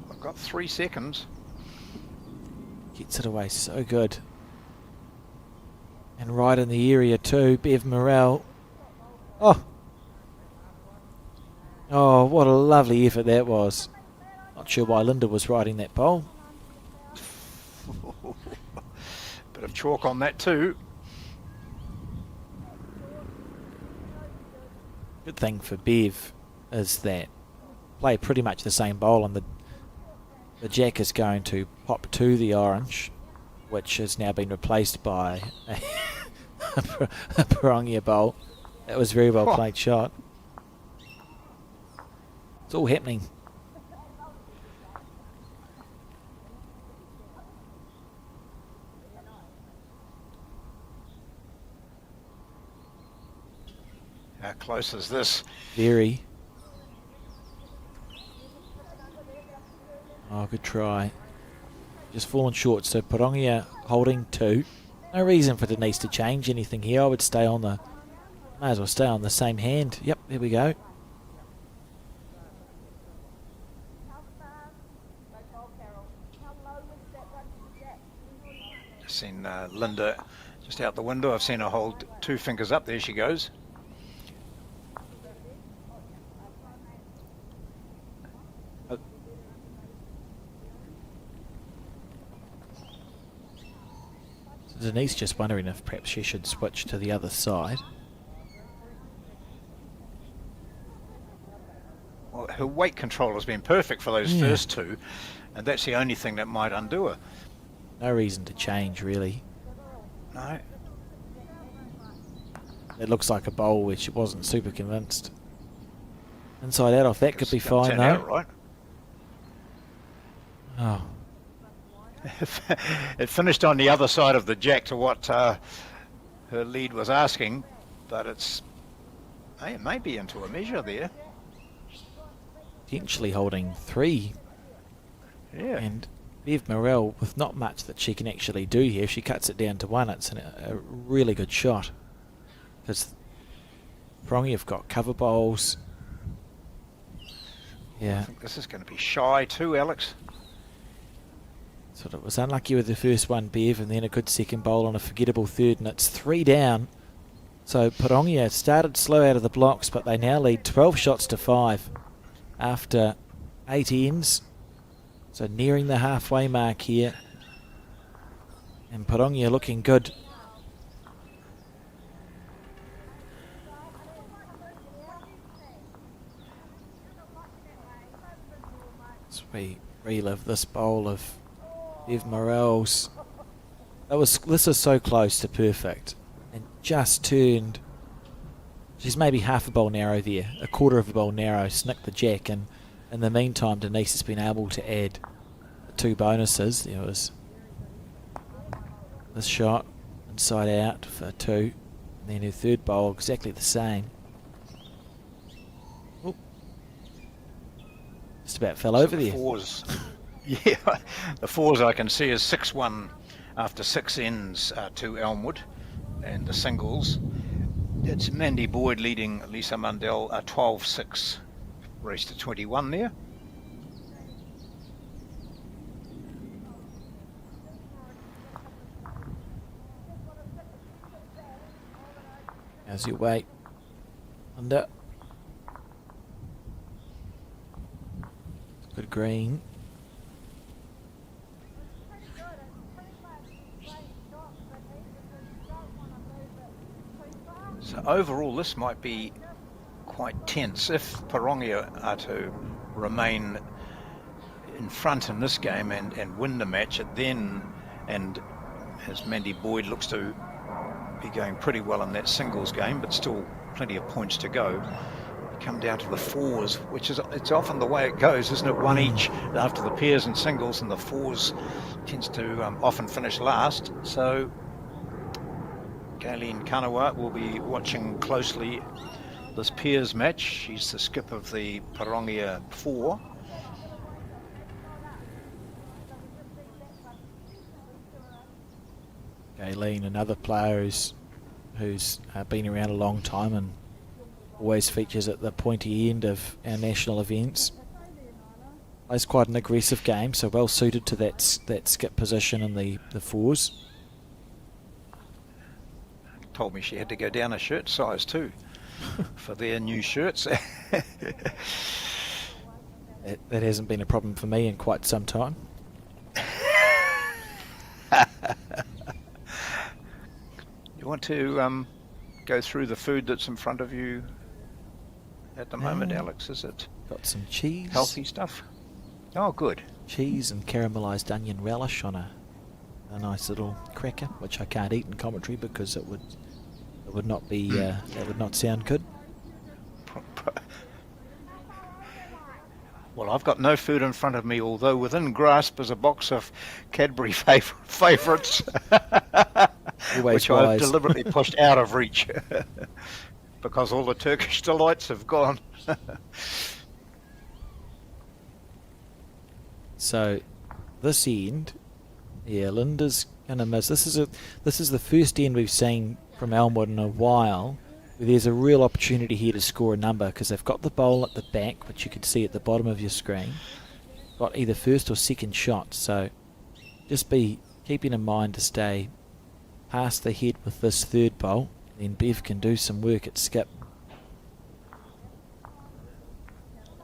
I've got 3 seconds. Gets it away so good. And right in the area too, Bev Morrell. Oh, what a lovely effort that was. Not sure why Linda was riding that bowl. Bit of chalk on that too. Good thing for Bev is that play pretty much the same bowl, and the jack is going to pop to the orange, which has now been replaced by a Pirangia bowl. That was very well played shot. It's all happening. How close is this? Very. Oh, good try. Just fallen short, so Pirangia holding 2. No reason for Denise to change anything here. I would stay on the... May as well stay on the same hand. Yep, there we go. Just seen Linda just out the window. I've seen her hold 2 fingers up. There she goes. Denise just wondering if perhaps she should switch to the other side. Well, her weight control has been perfect for those first 2, and that's the only thing that might undo her. No reason to change, really. No. It looks like a bowl which wasn't super convinced. Inside out off, that could be fine though. Out right. Oh. It finished on the other side of the jack to what her lead was asking, but it may be into a measure there. Potentially holding 3. Yeah. And Bev Morrell, with not much that she can actually do here, if she cuts it down to 1, it's a really good shot. Because Pirangia have got cover bowls. Yeah. I think this is going to be shy too, Alex. Sort of was unlucky with the first one, Bev, and then a good second bowl and a forgettable third, and it's 3 down. So Pirangia started slow out of the blocks, but they now lead 12 shots to 5 after 8 ends. So nearing the halfway mark here. And Pirangia looking good. As we relive this bowl of Bev Morrell's. This is so close to perfect, and just turned. She's maybe half a bowl narrow there, a quarter of a bowl narrow, snicked the jack, and in the meantime Denise has been able to add 2 bonuses. There was this shot inside out for 2, and then her third bowl exactly the same. Ooh. Just about fell over there. Fours. Yeah, the 4s I can see is 6-1 after 6 ends to Elmwood, and the singles, it's Mandy Boyd leading Lisa Mundell 12-6, race to 21 there. How's your weight? Under. Good green. So overall, this might be quite tense. If Pirangia are to remain in front in this game and win the match, and as Mandy Boyd looks to be going pretty well in that singles game, but still plenty of points to go, you come down to the 4s, which is it's often the way it goes, isn't it? 1 each after the pairs and singles, and the 4s tends to often finish last. So Kayleen Kanawa will be watching closely this pairs match. She's the skip of the Parongia 4. Gayleen, another player who's been around a long time and always features at the pointy end of our national events. Plays quite an aggressive game, so well suited to that skip position in the fours. Told me she had to go down a shirt size too for their new shirts. That hasn't been a problem for me in quite some time. You want to go through the food that's in front of you at the moment, Alex? Is it got some cheese? Healthy stuff? Oh, good. Cheese and caramelised onion relish on a nice little cracker, which I can't eat in commentary because it would not be that would not sound good. Well, I've got no food in front of me, although within grasp is a box of Cadbury favourites, which I've deliberately pushed out of reach because all the Turkish delights have gone. So, this end, yeah, Linda's gonna miss. This is the first end we've seen from Elmwood in a while. There's a real opportunity here to score a number because they've got the bowl at the back, which you can see at the bottom of your screen. Got either first or second shot, so just be keeping in mind to stay past the head with this third bowl. Then Bev can do some work at skip.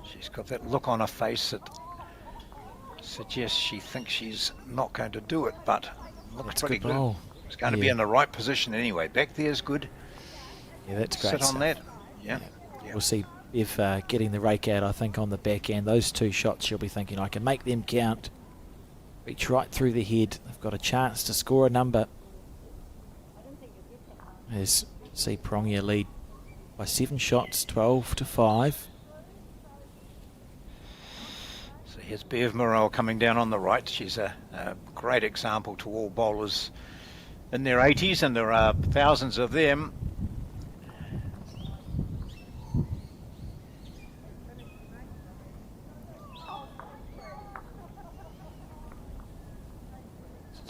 She's got that look on her face that suggests she thinks she's not going to do it, but looks pretty good. It's going to be in the right position anyway. Back there is good. Yeah, that's great. Sit on that. Yeah. We'll see if getting the rake out, I think, on the back end. Those two shots, she'll be thinking, I can make them count. Reach right through the head. They've got a chance to score a number. As see Parongia lead by 7 shots, 12-5. So here's Bev Morrell coming down on the right. She's a great example to all bowlers in their 80s, and there are thousands of them.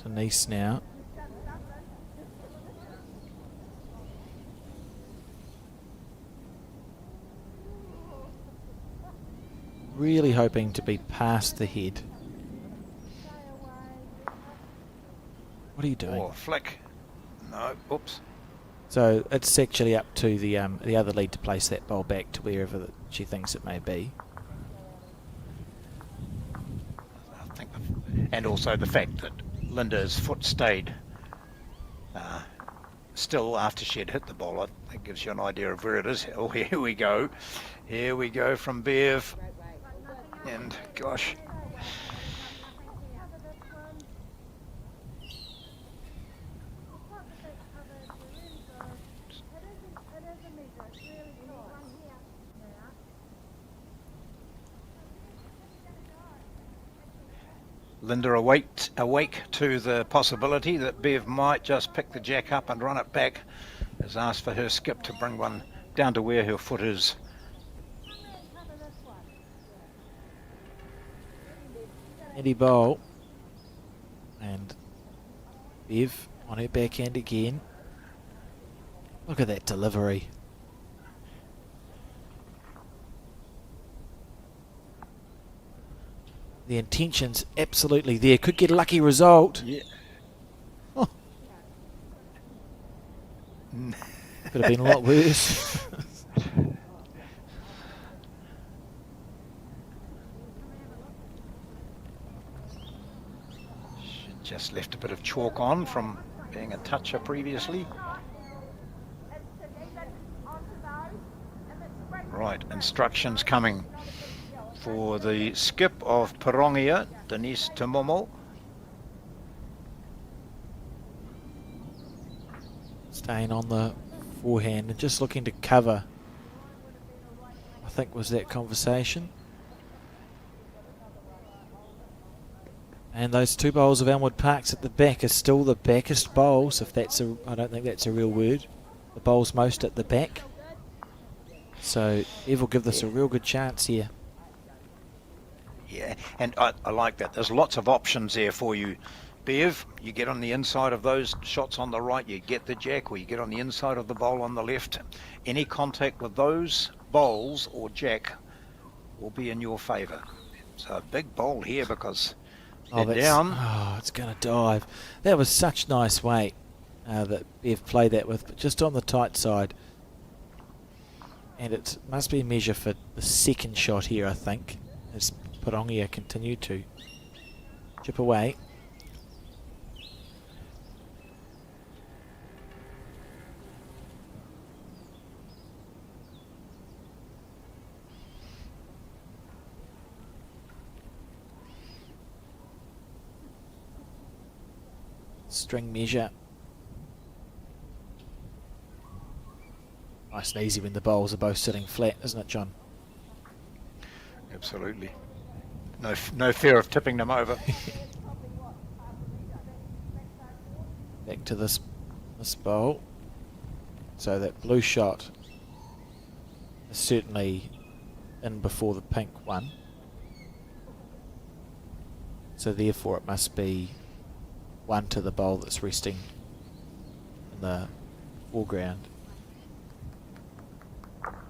Denise now. Really hoping to be past the head. What are you doing? Oh, flick. No, oops. So it's actually up to the other lead to place that bowl back to wherever she thinks it may be. I think, and also the fact that Linda's foot stayed still after she had hit the ball. That gives you an idea of where it is. Oh, here we go. Here we go from Bev. And gosh. Linda awake to the possibility that Bev might just pick the jack up and run it back, has asked for her skip to bring one down to where her foot is. Eddie bowl. And Bev on her backhand again. Look at that delivery. The intention's absolutely there. Could get a lucky result. Yeah. Oh. Could have been a lot worse. She just left a bit of chalk on from being a toucher previously. Right, instructions coming for the skip of Parongia, Denise Tomomo. Staying on the forehand and just looking to cover, I think was that conversation. And those two bowls of Elmwood Parks at the back are still the backest bowls, if that's I don't think that's a real word. The bowls most at the back. So Ev will give this a real good chance here. Yeah, and I like that. There's lots of options there for you, Bev. You get on the inside of those shots on the right, you get the jack, or you get on the inside of the bowl on the left. Any contact with those bowls or jack will be in your favour. So a big bowl here because they're down. Oh, it's going to dive. That was such nice weight that Bev played that with, but just on the tight side. And it must be a measure for the second shot here, I think, as Parongia continued to chip away. String measure. Nice and easy when the bowls are both sitting flat, isn't it, John? Absolutely. No fear of tipping them over. Back to this bowl. So that blue shot is certainly in before the pink one. So therefore it must be one to the bowl that's resting in the foreground.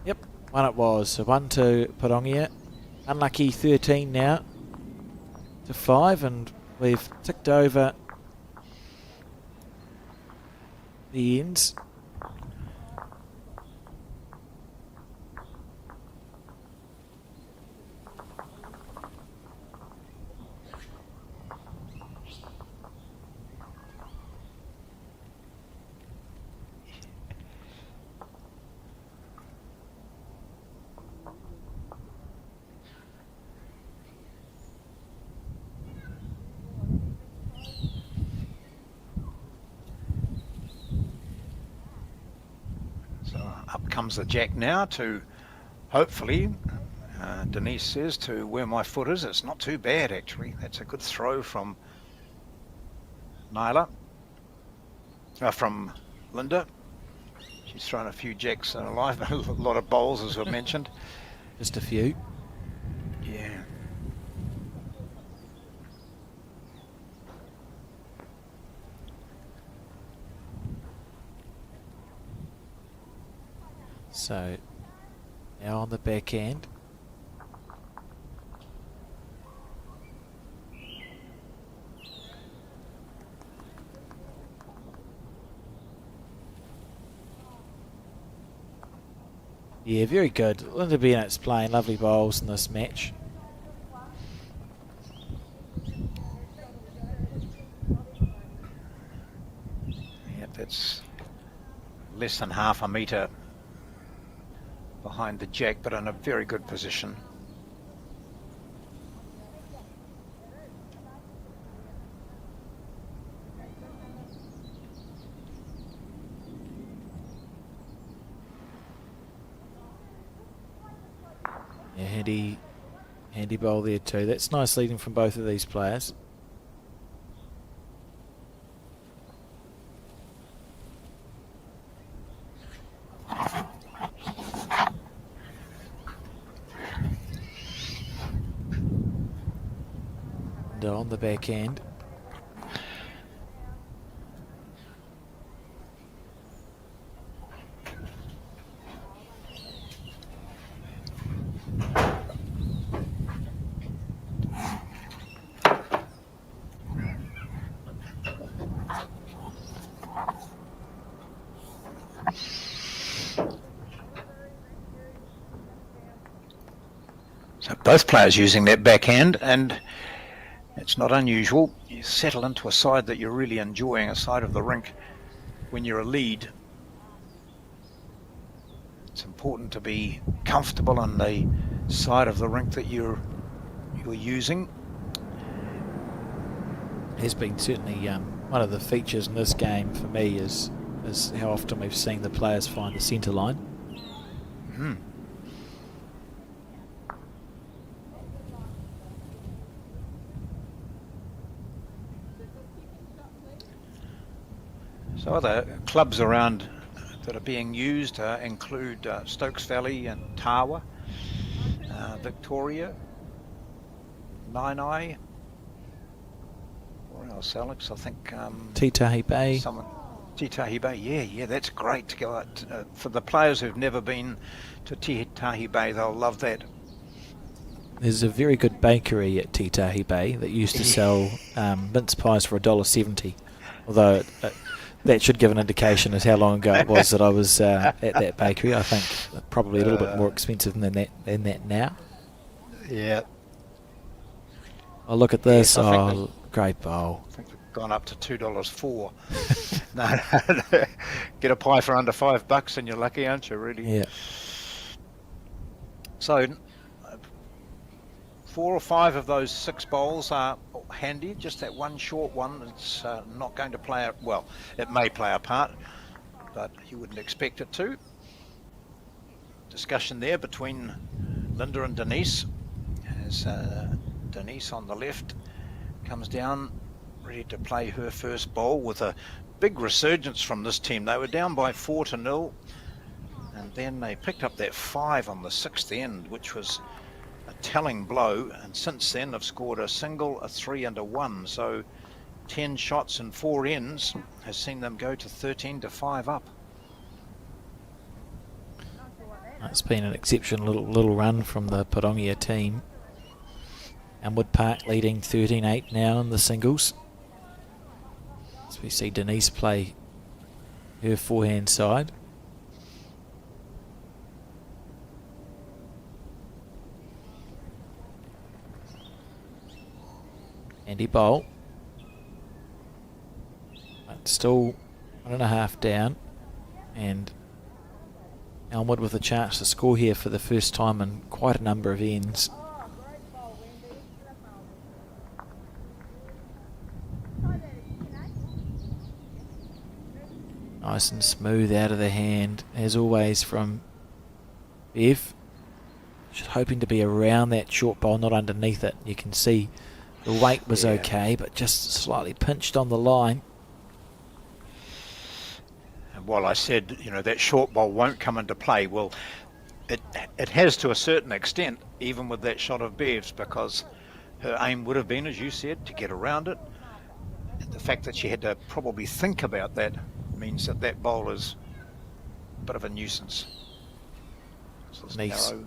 Yep, one it was. So 1 to Parongia. Unlucky 13 now to 5, and we've ticked over the ends. Up comes the jack now to, hopefully, Denise says, to where my foot is. It's not too bad, actually. That's a good throw from Nyla, from Linda. She's thrown a few jacks in her life, a lot of bowls, as I mentioned. Just a few. Yeah. So now on the back end. Yeah, very good. Linda Bennett's playing lovely bowls in this match. Yep, that's less than half a metre behind the jack, but in a very good position. Yeah, handy bowl there too. That's nice leading from both of these players. And on the back end. So both players using that backhand, and it's not unusual. You settle into a side that you're really enjoying, a side of the rink when you're a lead. It's important to be comfortable on the side of the rink that you're using. Has been certainly one of the features in this game for me is how often we've seen the players find the centre line. Mm-hmm. So are the clubs around that are being used include Stokes Valley and Tawa, Victoria, Nainai. Where else, Alex? I think Titahi Bay. Titahi Bay, yeah, that's great to go out. For the players who've never been to Titahi Bay, they'll love that. There's a very good bakery at Titahi Bay that used to sell mince pies for $1.70. Although that should give an indication as how long ago it was that I was at that bakery. I think probably a little bit more expensive than that now. Yeah. Oh, look at this. Yes, great bowl. I think they've gone up to $2.04. No, get a pie for under $5 and you're lucky, aren't you, really? Yeah. So 4 or 5 of those 6 bowls are handy. Just that one short one, it's not going to play a, well, it may play a part, but you wouldn't expect it to. Discussion there between Linda and Denise, as Denise on the left comes down ready to play her first bowl with a big resurgence from this team. They were down by 4-0, and then they picked up that 5 on the 6th end, which was a telling blow, and since then have scored a single, a 3 and a 1. So 10 shots and 4 ends has seen them go to 13-5 up. It's been an exceptional little run from the Parongia team. Elmwood Park leading 13-8 now in the singles. As we see Denise play her forehand side. Andy Bowl. But still 1.5 down, and Elmwood with a chance to score here for the first time in quite a number of ends. Nice and smooth out of the hand, as always, from Bev. Just hoping to be around that short bowl, not underneath it. You can see the weight was okay, but just slightly pinched on the line. And while I said, that short bowl won't come into play, well, it has to a certain extent, even with that shot of Bev's, because her aim would have been, as you said, to get around it. And the fact that she had to probably think about that means that bowl is a bit of a nuisance. So it's Nice. narrow.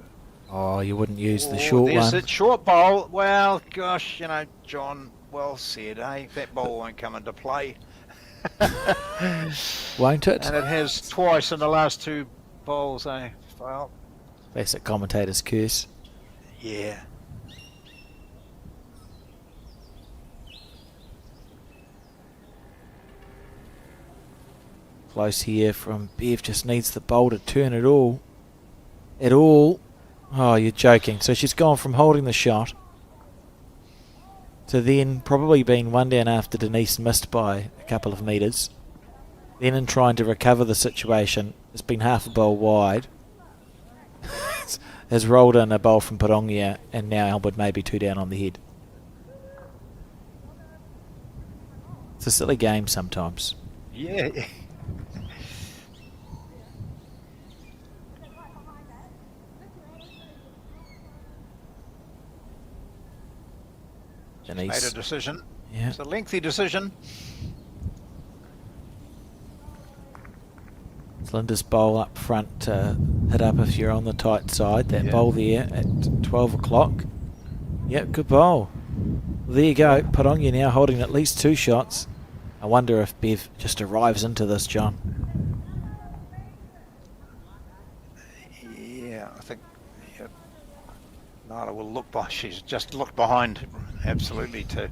Oh, you wouldn't use the short there's one. That short bowl. Well, gosh, John, well said, eh? That bowl won't come into play. Won't it? And it has twice in the last 2 bowls, eh? Well, Classic commentator's curse. yeah. Close here from Bev, just needs the bowl to turn it all. Oh, you're joking. So she's gone from holding the shot to then probably being 1 down after Denise missed by a couple of metres. Then in trying to recover the situation, it's been half a bowl wide. Has rolled in a bowl from Parongia, and now Elmwood may be 2 down on the head. It's a silly game sometimes. Yeah. Denise made a decision. Yeah. It's a lengthy decision. Linda's bowl up front to hit up if you're on the tight side. That bowl there at 12 o'clock. Yep, good bowl. There you go. Parongia now holding at least 2 shots. I wonder if Bev just arrives into this, John. Yeah, I think Nala will look by. She's just looked behind, absolutely, to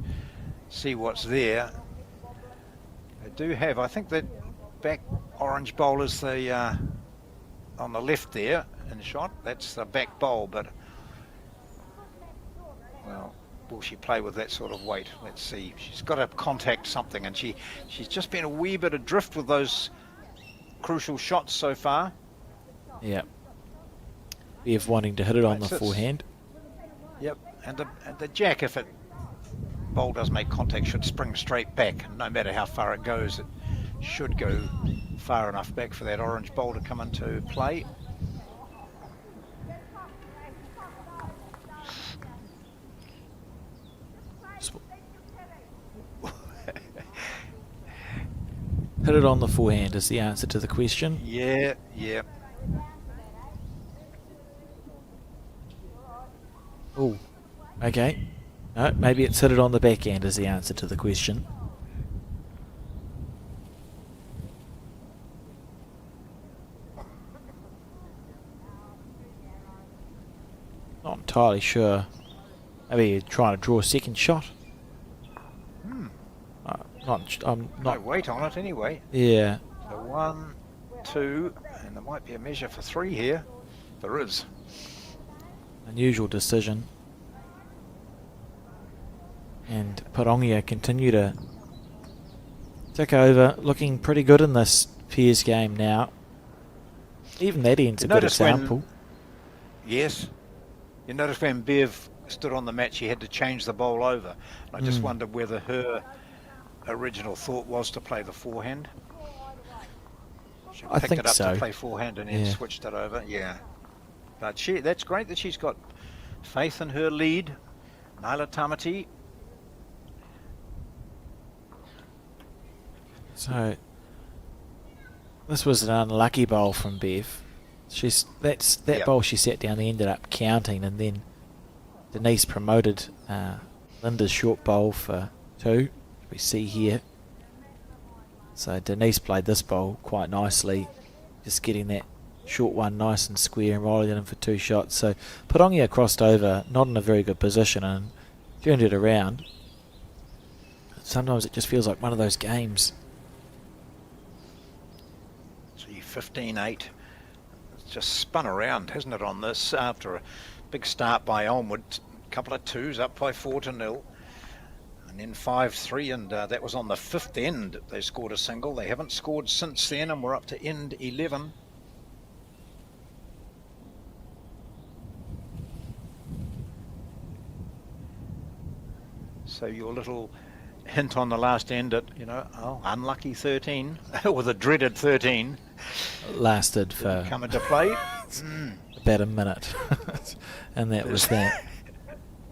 see what's there. They do have, I think, that back orange bowl is the on the left there in the shot. That's the back bowl, but well, will she play with that sort of weight? Let's see. She's got to contact something, and she's just been a wee bit adrift with those crucial shots so far. Yeah. Bev wanting to hit it on the forehand. Yep, and the jack, if it bowl does make contact, should spring straight back. No matter how far it goes, it should go far enough back for that orange ball to come into play. Hit it on the forehand is the answer to the question. Yeah. Oh, okay. No, maybe it's hit it on the backhand is the answer to the question. Not entirely sure. Maybe you're trying to draw a second shot. I'm not. No weight on it anyway. Yeah. So 1, 2, and there might be a measure for 3 here. There is. Unusual decision. And Parongia continue to take over, looking pretty good in this pairs game now. Even that end's a good example. Yes. You notice when Bev stood on the mat, she had to change the bowl over. I just wondered whether her original thought was to play the forehand. She picked it up to play forehand and then switched it over. Yeah. But that's great that she's got faith in her lead. Nyla Tamati. So this was an unlucky bowl from Bev. That bowl she sat down, they ended up counting, and then Denise promoted Linda's short bowl for 2. We see here. So Denise played this bowl quite nicely, just getting that short one nice and square and rolling it in for 2 shots. So Parongia crossed over, not in a very good position, and turned it around. Sometimes it just feels like one of those games. See, 15-8. It's just spun around, hasn't it, on this after a big start by Elmwood. A couple of 2s up by 4-0. And then 5-3, and that was on the 5th end. They scored a single. They haven't scored since then, and we're up to end 11. So your little hint on the last end at, unlucky 13, or the dreaded 13. Lasted for... come into play. About a minute. And that was that.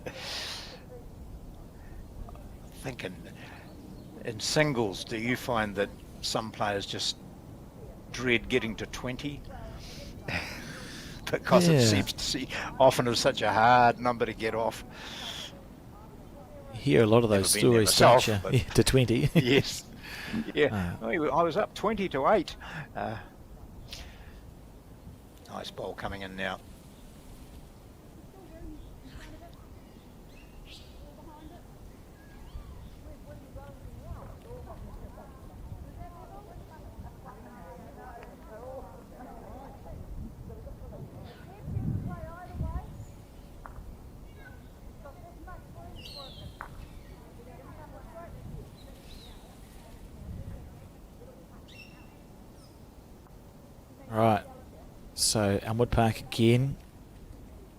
I think in singles, do you find that some players just dread getting to 20? Because it seems to see often is such a hard number to get off. You hear a lot of those stories, don't you? Yeah, to 20. Yes. Yeah. I was up 20-8. Nice ball coming in now. Right, so Elmwood Park again,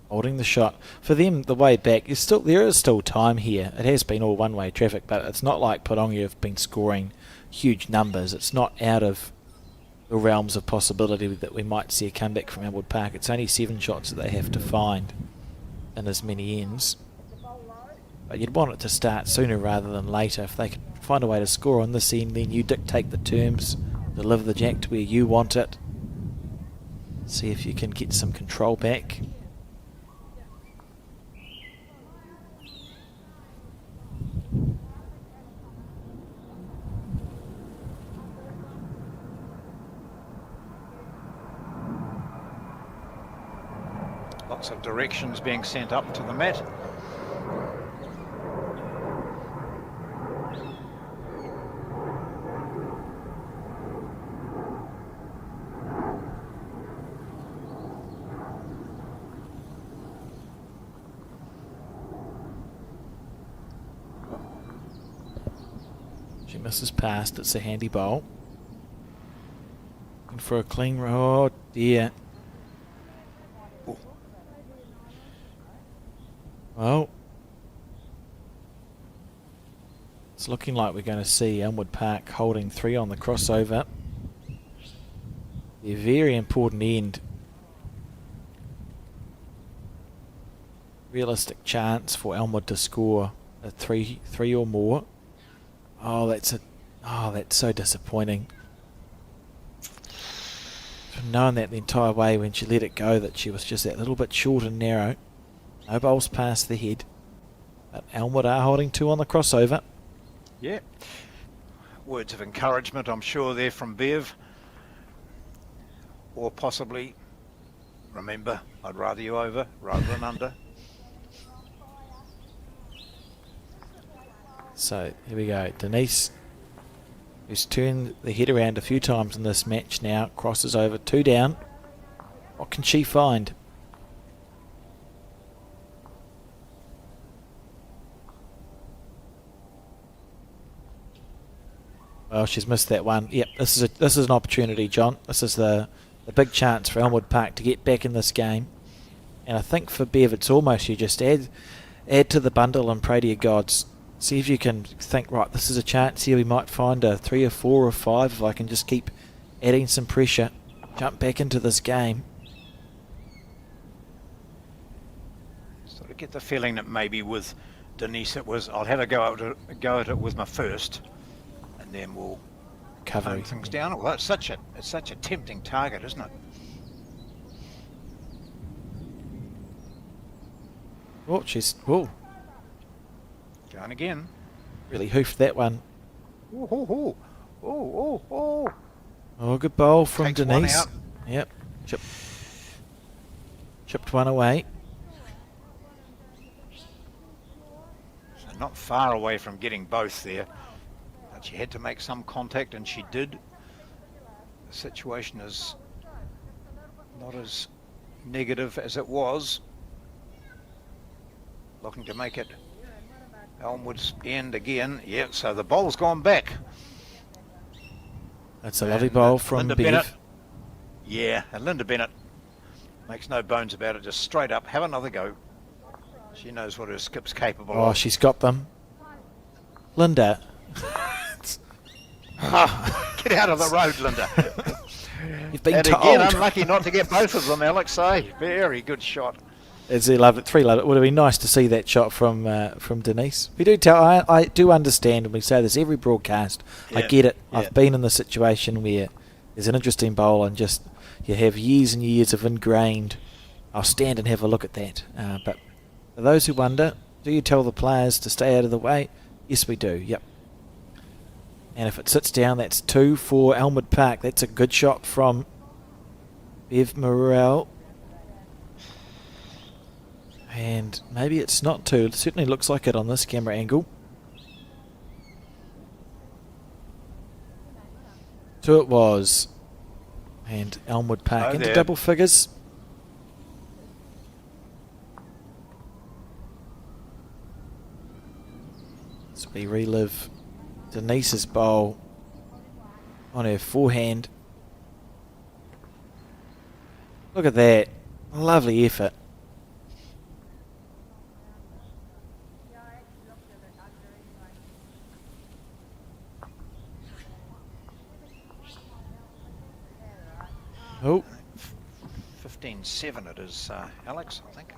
holding the shot. For them, the way back, there is still time here. It has been all one-way traffic, but it's not like Parongia have been scoring huge numbers. It's not out of the realms of possibility that we might see a comeback from Elmwood Park. It's only 7 shots that they have to find in as many ends. But you'd want it to start sooner rather than later. If they could find a way to score on this end, then you dictate the terms, deliver the jack to where you want it. See if you can get some control back. Lots of directions being sent up to the mat. She misses past. It's a handy bowl. And for a clean roll. Oh dear. Well, it's looking like we're going to see Elmwood Park holding 3 on the crossover. A very important end. Realistic chance for Elmwood to score a three or more. Oh, that's so disappointing. From knowing that the entire way when she let it go, that she was just that little bit short and narrow. No bowls past the head. But Elmwood are holding 2 on the crossover. Yeah. Words of encouragement, I'm sure, there from Bev. Or possibly, remember, I'd rather you over rather than under. So here we go. Denise, who's turned the head around a few times in this match now, crosses over, 2 down. What can she find? Well, she's missed that one. Yep, this is an opportunity, John. This is the big chance for Elmwood Park to get back in this game. And I think for Bev, it's almost you just add to the bundle and pray to your gods. See if you can think, right, this is a chance here. We might find a 3 or 4 or 5 if I can just keep adding some pressure. Jump back into this game. Sort of get the feeling that maybe with Denise it was, I'll have a go at it with my first. And then we'll Cover things down. Well, it's such a tempting target, isn't it? Oh, she's Going again. really hoofed that one. Oh. Oh, good bowl from Takes one Denise. out. Yep, chipped one away. So not far away from getting both there. But she had to make some contact, and she did. The situation is not as negative as it was. Looking to make it Elmwood's end again. Yeah, so the ball's gone back. That's a lovely bowl from Linda Bev. Bennett. Yeah, and Linda Bennett makes no bones about it. Just straight up, have another go. She knows what her skip's capable Oh, of. she's got them. Linda. Get out of the road, Linda. You've been And told. again, unlucky not to get both of them, Alex. Very good shot. It's a love it. 3 love it. Would have been nice to see that shot from Denise. We do tell. I do understand, and we say this every broadcast. I Yeah, get it. yeah. I've been in the situation where there's an interesting bowl, and just you have years and years of ingrained. I'll stand and have a look at that. But for those who wonder, do you tell the players to stay out of the way? Yes, we do. Yep. And if it sits down, that's 2 for Elmwood Park. That's a good shot from Bev Morrell. And maybe it's not 2. It certainly looks like it on this camera angle. 2 it was. And Elmwood Park into there. double figures. So we relive Denise's bowl on her forehand. Look at that. Lovely effort. Oh, 15-7 it is, Alex, I think.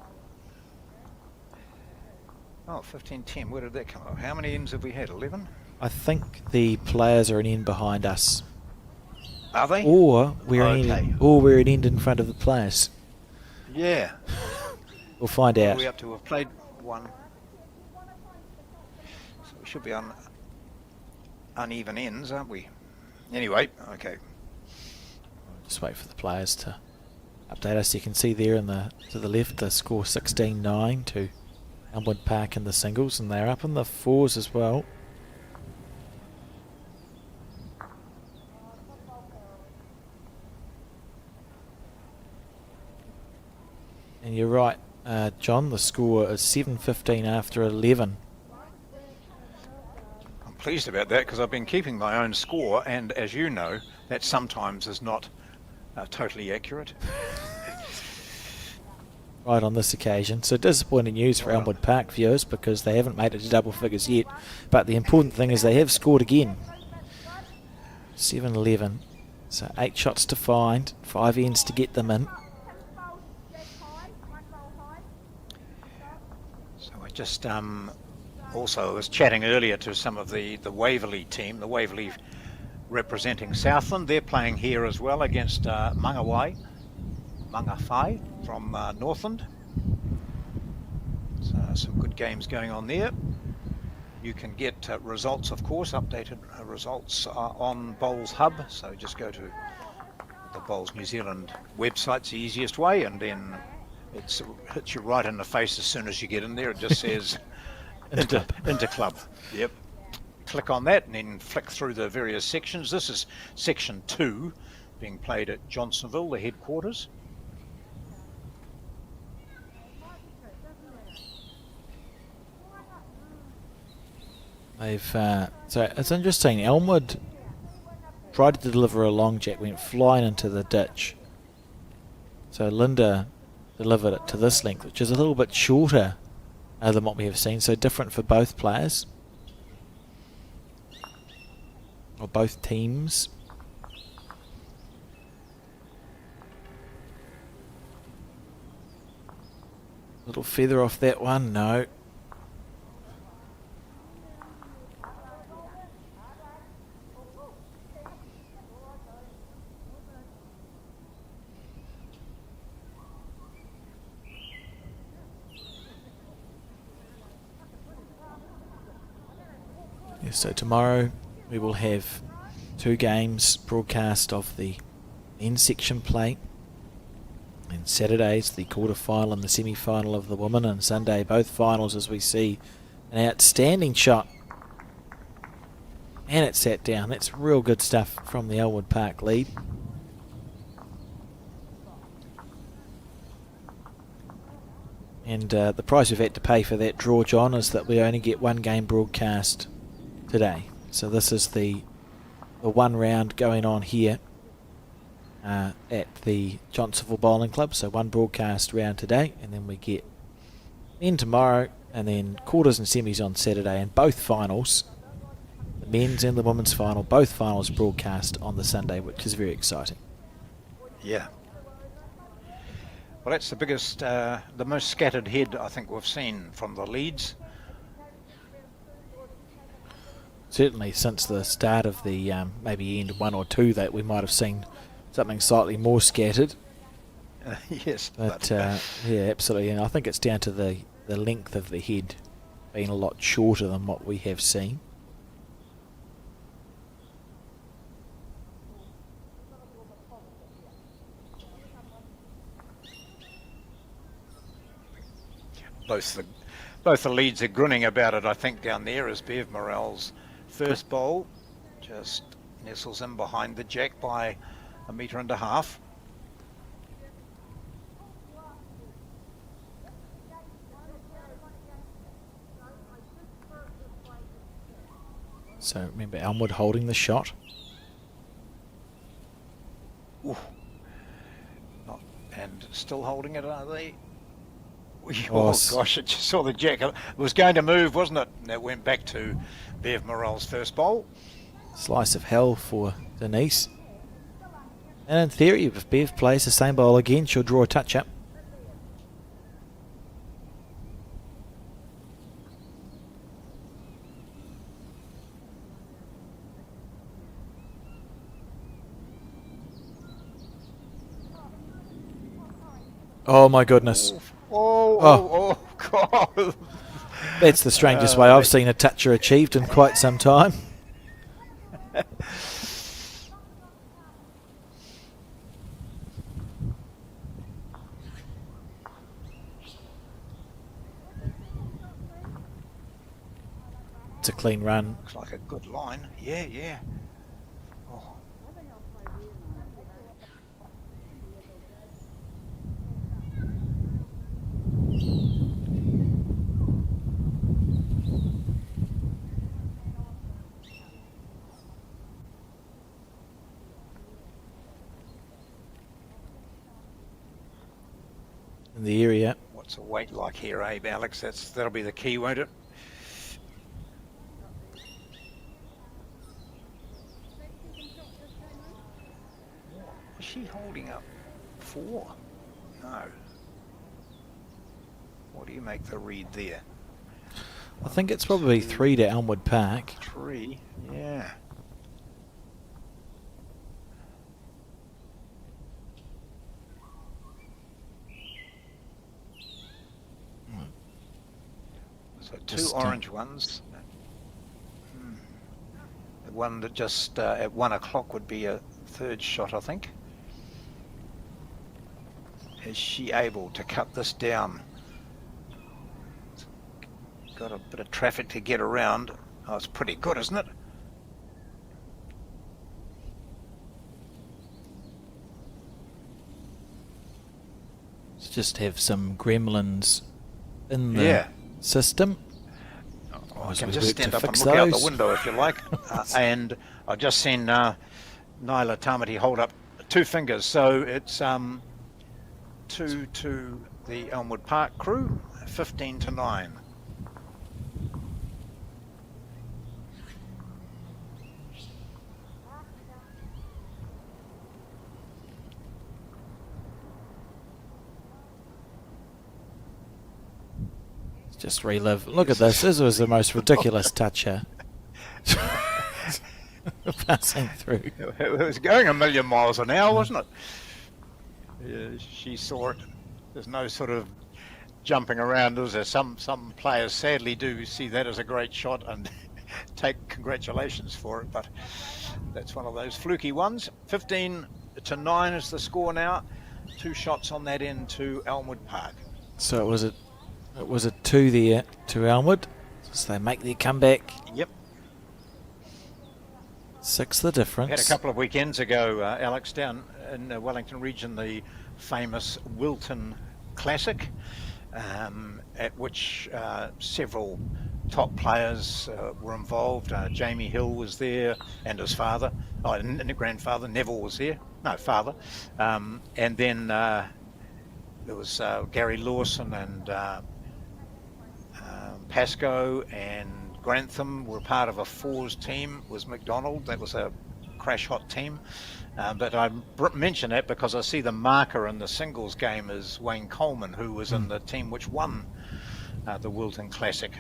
Oh, 15-10. Where did that come up? How many ends have we had? 11? I think the players are an end behind us. Are they? Or we're Okay. we're an end in front of the players. Yeah. We'll find What are out. we up to? We've played one. So we should be on uneven ends, aren't we? Anyway, okay. Just wait for the players to update us. You can see there to the left the score 16-9 to Elmwood Park in the singles, and they're up in the 4s as well. And you're right, John, the score is 7-15 after 11. I'm pleased about that because I've been keeping my own score, and as you know, that sometimes is not totally accurate. Right on this occasion. So disappointing news for Elmwood Park viewers because they haven't made it to double figures yet. But the important thing is they have scored again. 7-11. So 8 shots to find, 5 ends to get them in. So I just also was chatting earlier to some of the Waverley team, the Waverley representing Southland. They're playing here as well against Mangawhai from Northland. So some good games going on there. You can get results, of course, updated results on Bowls Hub. So just go to the Bowls New Zealand website's the easiest way, and then it hits you right in the face as soon as you get in there. It just says Interclub. Yep. Click on that and then flick through the various sections. This is section 2 being played at Johnsonville, the headquarters. So it's interesting. Elmwood tried to deliver a long jack, went flying into the ditch. So Linda delivered it to this length, which is a little bit shorter than what we have seen. So different for both players, or both teams. Little feather off that one, no. So tomorrow we will have 2 games broadcast of the men's section play, and Saturday's the quarter-final and the semi-final of the women, and Sunday both finals, as we see an outstanding shot, and it sat down. That's real good stuff from the Elwood Park lead. And the price we've had to pay for that draw, John, is that we only get 1 game broadcast today. So this is the 1 round going on here at the Johnsonville Bowling Club. So 1 broadcast round today, and then we get men tomorrow, and then quarters and semis on Saturday, and both finals, the men's and the women's final, both finals broadcast on the Sunday, which is very exciting. Yeah. Well, that's the biggest, the most scattered head I think we've seen from the leads. Certainly since the start of the maybe end 1 or 2 that we might have seen something slightly more scattered. Yes. But yeah, absolutely. And I think it's down to the length of the head being a lot shorter than what we have seen. Both the leads are grinning about it, I think, down there, as Bev Morell's first bowl just nestles in behind the jack by 1.5 meters. So remember Elmwood holding the shot. Ooh. And still holding it, are they? Oh, gosh, it just saw the jack. It was going to move, wasn't it? And it went back to Bev Morell's first bowl. Slice of hell for Denise. And in theory, if Bev plays the same bowl again, she'll draw a touch-up. Oh my goodness. Oh, God. That's the strangest way I've seen a toucher achieved in quite some time. It's a clean run. Looks like a good line. Yeah, yeah. Oh. In the area. What's the weight like here, Abe, Alex? That'll be the key, won't it? Is she holding up 4? No. What do you make the read there? I think it's probably 3 to Elmwood Park. 3, yeah. So 2 orange ones. The one that just at 1 o'clock would be a 3rd shot, I think. Is she able to cut this down? Got a bit of traffic to get around. Oh, it's pretty good, isn't it? Let's just have some gremlins in the system. I can just stand up and look out the window if you like. And I've just seen Nyla Tamati hold up 2 fingers. So it's 2 to the Elmwood Park crew, 15 to 9. Just relive. Look at this. This was the most ridiculous toucher. Passing through. It was going a million miles an hour, wasn't it? Yeah, she saw it. There's no sort of jumping around, is there? Some players sadly do see that as a great shot and take congratulations for it, but that's one of those fluky ones. 15 to 9 is the score now. 2 shots on that end to Elmwood Park. So it was a 2 there to Elmwood. So they make their comeback. Yep. 6 the difference. Had a couple of weekends ago, Alex, down in the Wellington region, the famous Wilton Classic, at which several top players were involved. Jamie Hill was there and his father, and grandfather, Neville was there. No, father. And then there was Gary Lawson and Pascoe and Grantham were part of a 4s team. Was McDonald. That was a crash hot team. But I mention that because I see the marker in the singles game is Wayne Coleman, who was in the team which won the Wilton Classic.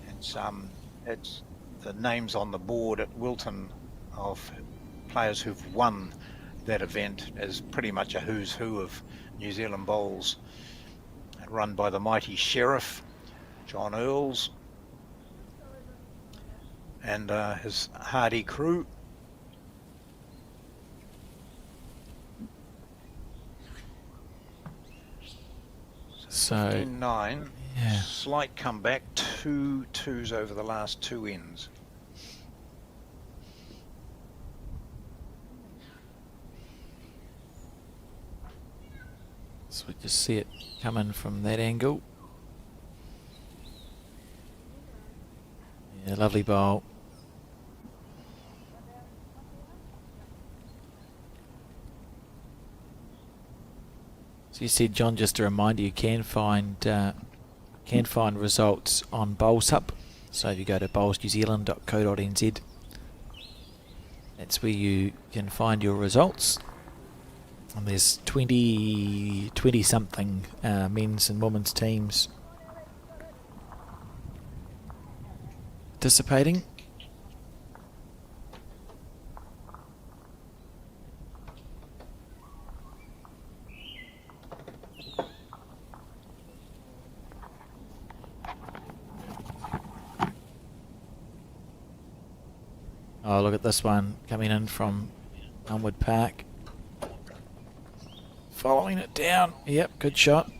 It's the names on the board at Wilton of players who've won that event is pretty much a who's who of New Zealand bowls, run by the mighty Sheriff John Earls and his hardy crew. So 9, yeah. Slight comeback, 2 2s over the last 2 ends. So we just see it coming from that angle. Yeah, lovely bowl. So you said, John, just a reminder, you can find results on BowlsUp. So if you go to bowlsnewzealand.co.nz, that's where you can find your results. And there's 20 something men's and women's teams participating. Oh, look at this one coming in from Elmwood Park. Following it down. Yep, good shot.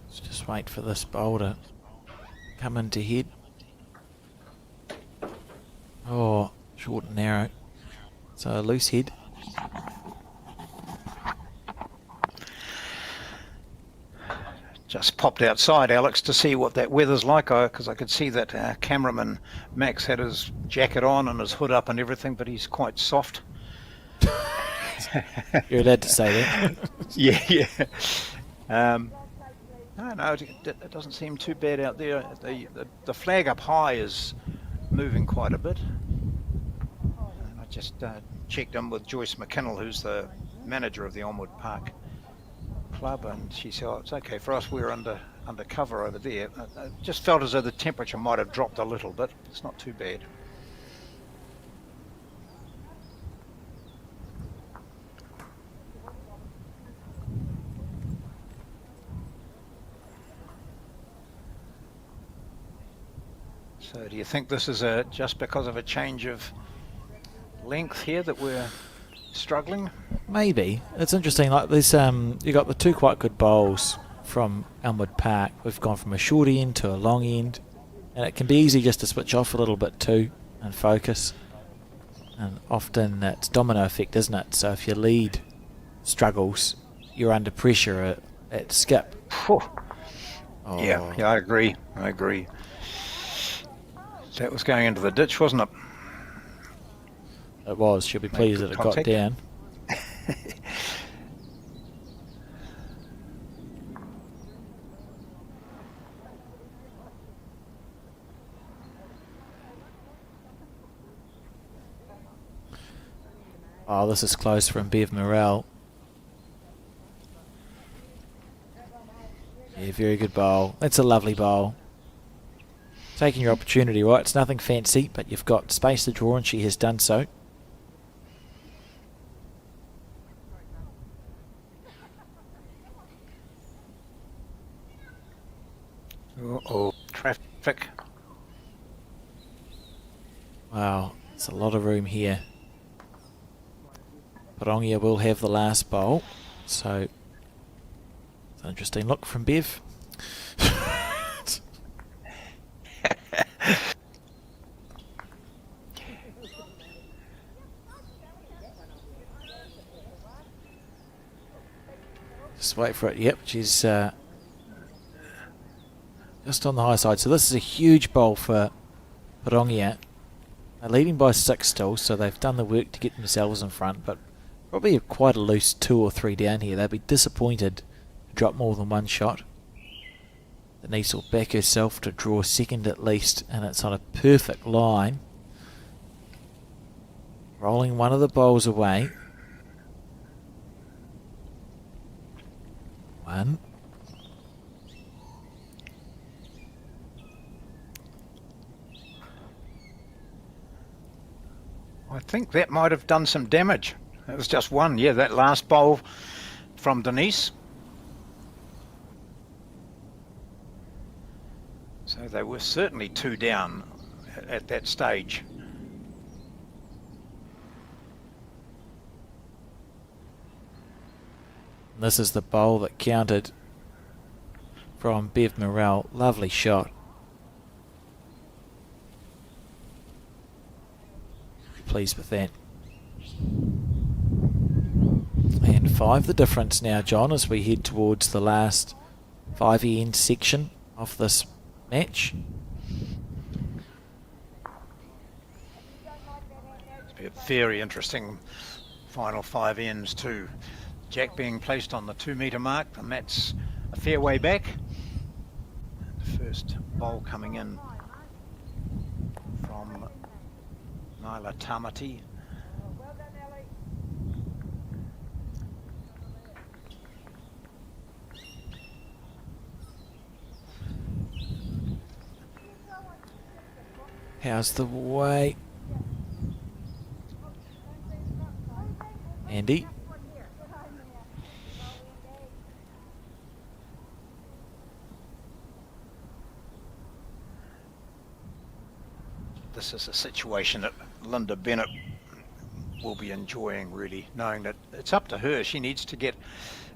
Let's just wait for this bowl to come into head. Oh, short and narrow. So a loose head. Just popped outside, Alex, to see what that weather's like, because I could see that our cameraman Max had his jacket on and his hood up and everything, but he's quite soft. You're allowed to say that. Yeah. No, it doesn't seem too bad out there. The flag up high is moving quite a bit. And I just checked in with Joyce McKinnell, who's the manager of the Onward Park Club, and she said, oh, it's okay for us, we're under cover over there. I just felt as though the temperature might have dropped a little bit. It's not too bad. So do you think this is just because of a change of length here that we're struggling? Maybe. It's interesting, like this, you got the two quite good bowls from Elmwood Park. We've gone from a short end to a long end, and it can be easy just to switch off a little bit too and focus. And often it's domino effect, isn't it? So if your lead struggles, you're under pressure at skip. Oh. Yeah, I agree. That was going into the ditch, wasn't it? It was. She'll be pleased that it got down. Oh, this is close from Bev Morrell. Yeah, very good bowl. That's a lovely bowl. Taking your opportunity, right? It's nothing fancy, but you've got space to draw, and she has done so. Uh-oh, traffic. Wow, there's a lot of room here. Parongia will have the last bowl, so it's an interesting look from Bev. Just wait for it. Yep, she's just on the high side. So this is a huge bowl for Parongia. They're leading by 6 still, so they've done the work to get themselves in front, but probably quite a loose 2 or 3 down here. They'd be disappointed to drop more than one shot. Denise will back herself to draw second at least, and it's on a perfect line. Rolling one of the bowls away. 1. I think that might have done some damage. It was just one, yeah, that last bowl from Denise. So they were certainly 2 down at that stage. This is the bowl that counted from Bev Morrell. Lovely shot. Pleased with that. And 5 the difference now, John, as we head towards the last 5 end section of this match. It's been a very interesting final 5 ends too. Jack being placed on the 2 metre mark, and that's a fair way back. The first bowl coming in from Nyla Tamati. How's the way? Andy? This is a situation that Linda Bennett will be enjoying, really, knowing that it's up to her. She needs to get,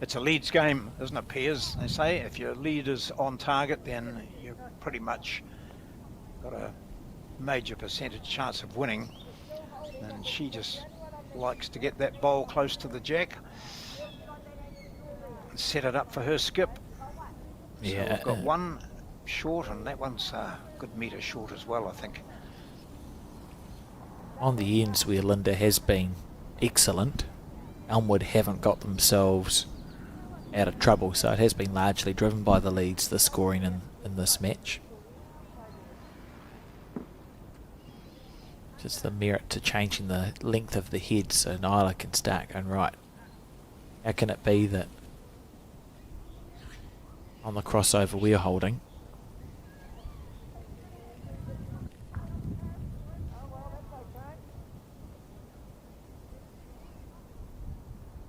it's a leads game, isn't it, Piers? They say if your lead is on target, then you've pretty much got a major percentage chance of winning. And she just likes to get that bowl close to the jack and set it up for her skip. So we've got one short, and that one's a good metre short as well, I think. On the ends where Linda has been excellent, Elmwood haven't got themselves out of trouble, so it has been largely driven by the leads, the scoring in this match. Just the merit to changing the length of the head so Nyla can start going, right, how can it be that on the crossover we're holding,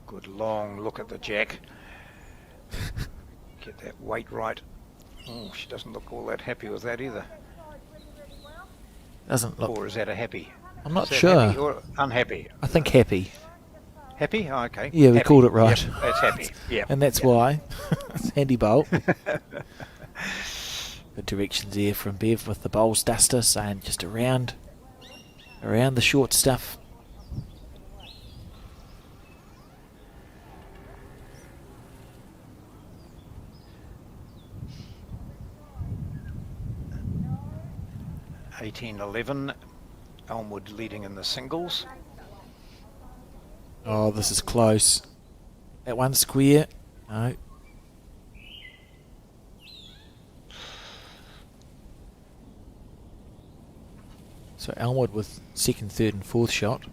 Good long look at the jack. Get that weight right. Oh, she doesn't look all that happy with that either. doesn't look... Or is that a happy? I'm not Is that sure. Happy or unhappy? I think happy. Happy? Oh, okay. Yeah, we happy. called it right. Yep, that's happy. Yeah. And that's why. It's handy bowl. Good directions there from Bev with the bowls duster, saying just around the short stuff. (18-11), Elmwood leading in the singles. Oh, this is close. That one square. No. So Elmwood with second, third and fourth shot.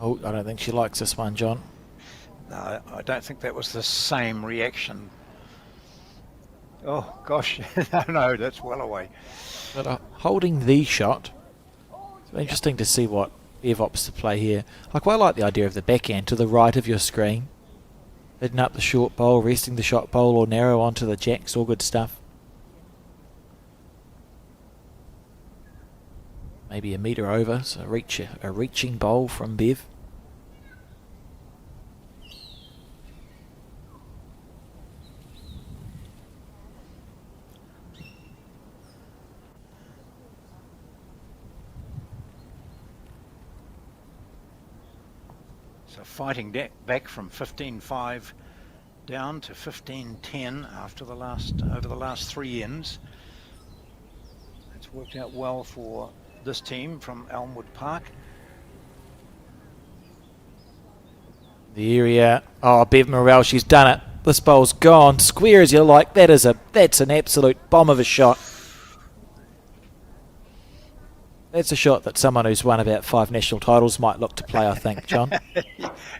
Oh, I don't think she likes this one, John. No, I don't think that was the same reaction. Oh, gosh. No, that's well away. But holding the shot, it's interesting to see what Bev opts to play here. I quite like the idea of the backhand to the right of your screen. Leading up the short bowl, resting the shot bowl or narrow onto the jacks, all good stuff. Maybe a metre over, so a reaching bowl from Bev. So fighting back from 15-5 down to 15-10 after over the last three ends. It's worked out well for this team from Elmwood Park. The area. Oh, Bev Morrell, she's done it. This bowl's gone. Square as you like. That's an absolute bomb of a shot. That's a shot that someone who's won about 5 national titles might look to play, I think, John.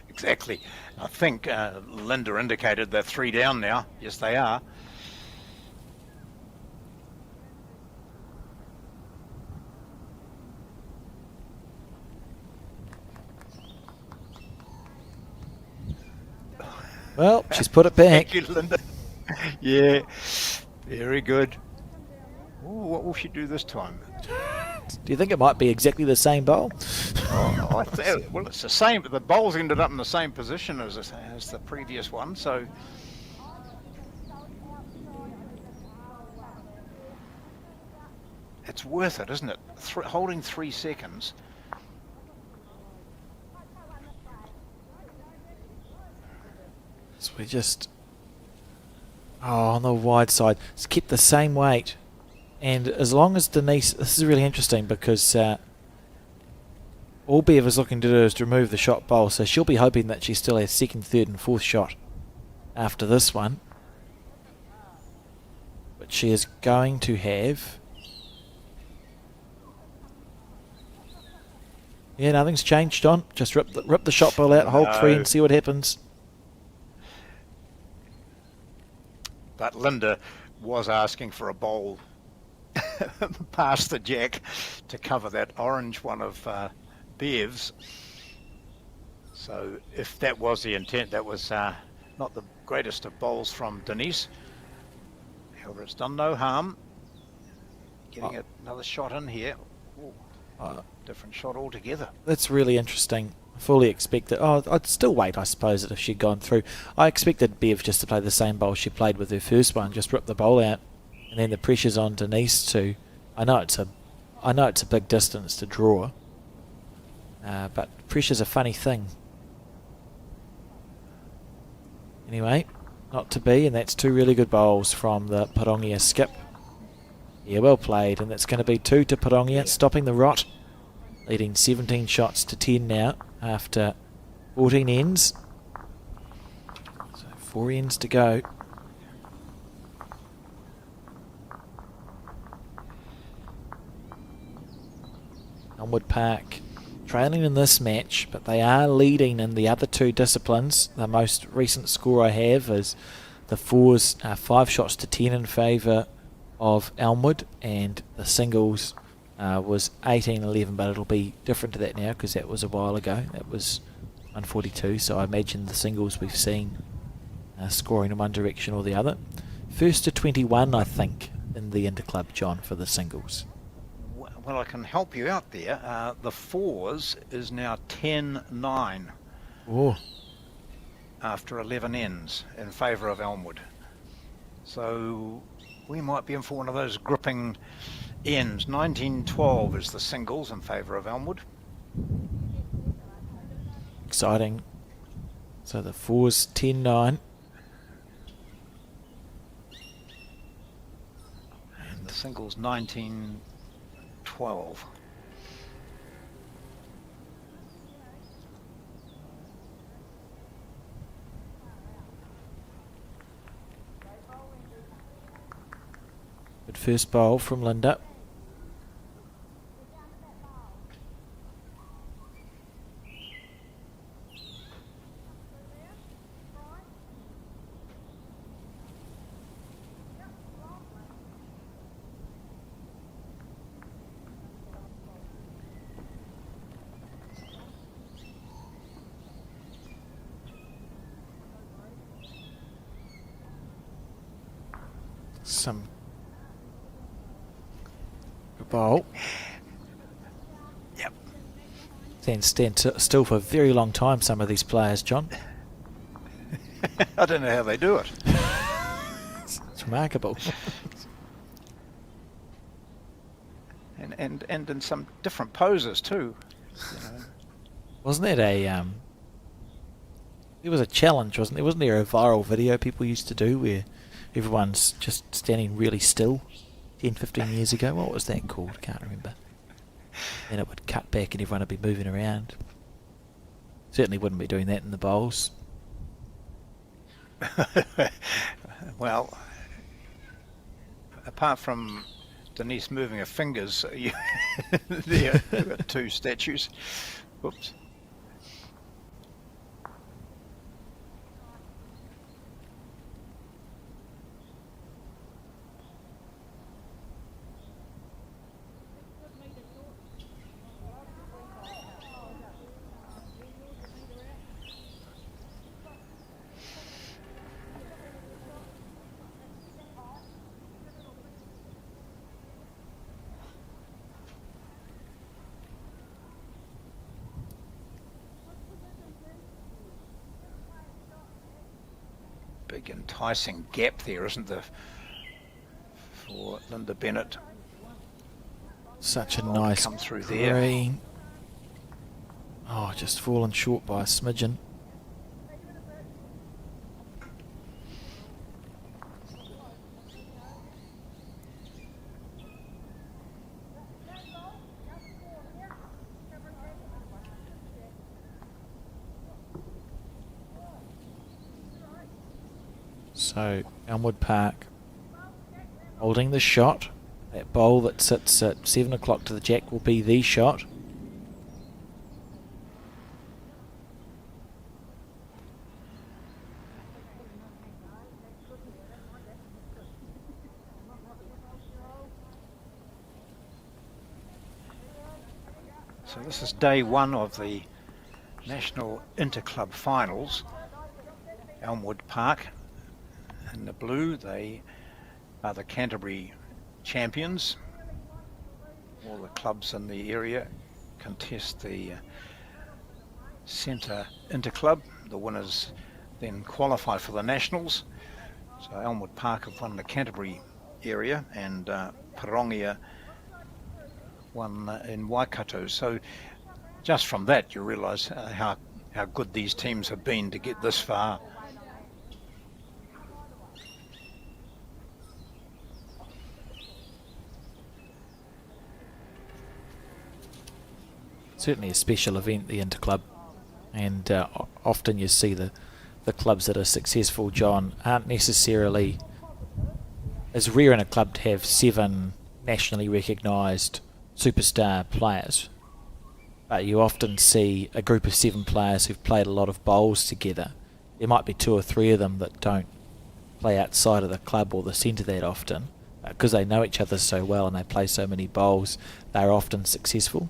Exactly. I think Linda indicated they're 3 down now. Yes, they are. Well, she's put it back. Thank you, Linda. Yeah, very good. Ooh, what will she do this time? Do you think it might be exactly the same bowl? Oh, well, it's the same. The bowls ended up in the same position as the previous one, so it's worth it, isn't it? Holding 3 seconds. So we just... Oh, on the wide side. It's kept the same weight. And as long as Denise... This is really interesting because all Bev is looking to do is to remove the shot bowl. So she'll be hoping that she still has second, third and fourth shot after this one. But she is going to have... Yeah, nothing's changed, John. Just rip the shot bowl out, hold 3 and see what happens. But Linda was asking for a bowl past the jack to cover that orange one of Bev's. So if that was the intent, that was not the greatest of bowls from Denise. However, it's done no harm. Getting another shot in here. Ooh, different shot altogether. That's really interesting. I fully expected. Oh, I'd still wait, I suppose, if she'd gone through. I expected Bev just to play the same bowl she played with her first one, just rip the bowl out, and then the pressure's on Denise to. I know it's a big distance to draw, but pressure's a funny thing. Anyway, not to be, and that's two really good bowls from the Parongia skip. Yeah, well played, and that's going to be 2 to Parongia, stopping the rot, leading 17 shots to 10 now after 14 ends. So 4 ends to go. Elmwood Park trailing in this match, but they are leading in the other two disciplines. The most recent score I have is the fours are 5 shots to 10 in favour of Elmwood, and the singles was 18-11, but it'll be different to that now because that was a while ago. That was 142, so I imagine the singles we've seen scoring in one direction or the other. First to 21, I think, in the Interclub, John, for the singles. Well, I can help you out there. The fours is now 10-9 after 11 ends in favour of Elmwood. So we might be in for one of those gripping ends. 19-12 is the singles in favour of Elmwood. Exciting. So the fours 10-9. And the singles 19-12. Good first bowl from Linda. Some bowl. Yep. Stand still for a very long time, some of these players, John. I don't know how they do it. It's remarkable. and in some different poses too. You know. Wasn't that a it was a challenge, wasn't there? Wasn't there a viral video people used to do where everyone's just standing really still 10, 15 years ago? What was that called? I can't remember. Then it would cut back and everyone would be moving around. Certainly wouldn't be doing that in the bowls. Well, apart from Denise moving her fingers, there are 2 statues. Whoops. Big enticing gap there, isn't there, for Linda Bennett? Such a nice come through green. there. Oh, just fallen short by a smidgen. So Elmwood Park holding the shot. That bowl that sits at 7 o'clock to the jack will be the shot. So this is day 1 of the National Interclub Finals. Elmwood Park in the blue, they are the Canterbury champions. All the clubs in the area contest the Centre Interclub. The winners then qualify for the Nationals. So Elmwood Park have won the Canterbury area, and Parongia won in Waikato. So just from that you realise how good these teams have been to get this far. Certainly a special event, the Interclub, and often you see the clubs that are successful, John, aren't necessarily as rare in a club to have 7 nationally recognised superstar players, but you often see a group of 7 players who've played a lot of bowls together. There might be 2 or 3 of them that don't play outside of the club or the centre that often, because they know each other so well and they play so many bowls, they're often successful.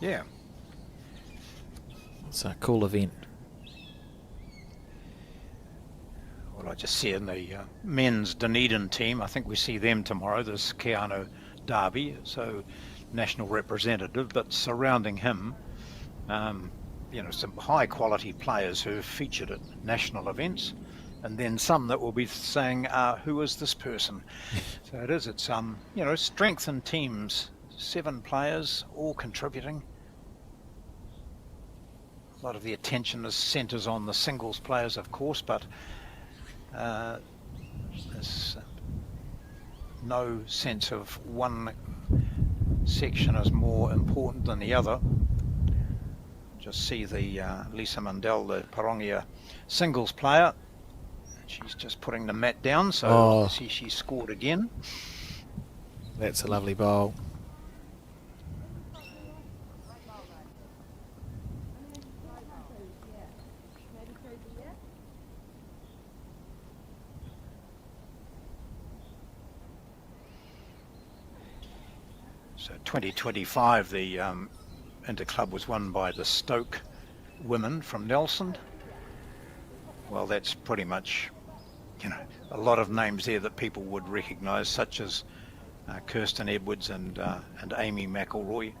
Yeah. It's a cool event. Well, I just see in the men's Dunedin team, I think we see them tomorrow, this Keano Derby, so national representative, but surrounding him, some high quality players who have featured at national events, and then some that will be saying, who is this person? So it's strengthened teams, 7 players, all contributing. A lot of the attention centres on the singles players, of course, but there's no sense of one section is more important than the other. Just see the Lisa Mundell, the Parongia singles player. She's just putting the mat down, so see she scored again. That's a lovely bowl. So 2025, the Interclub was won by the Stoke women from Nelson. Well, that's pretty much, a lot of names there that people would recognise, such as Kirsten Edwards and Amy McElroy,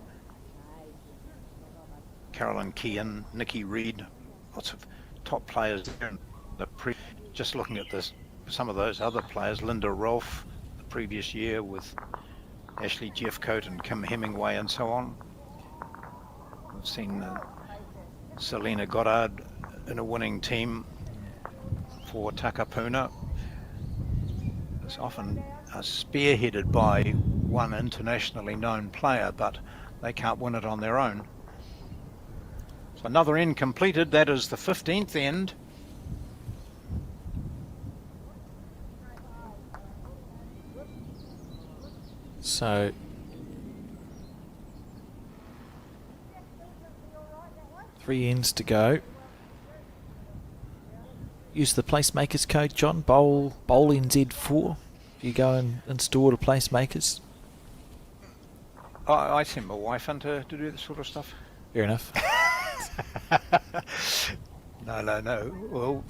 Carolyn Kean, Nikki Reid, lots of top players there. Just looking at this, some of those other players, Linda Rolfe the previous year with Ashley Jeffcoat and Kim Hemingway and so on. We've seen Selena Goddard in a winning team for Takapuna. It's often spearheaded by one internationally known player, but they can't win it on their own. So another end completed. That is the 15th end. So 3 ends to go. Use the placemakers code, John. Bowl NZ4. If you go and install the placemakers. I send my wife in to do this sort of stuff. Fair enough. No. Well,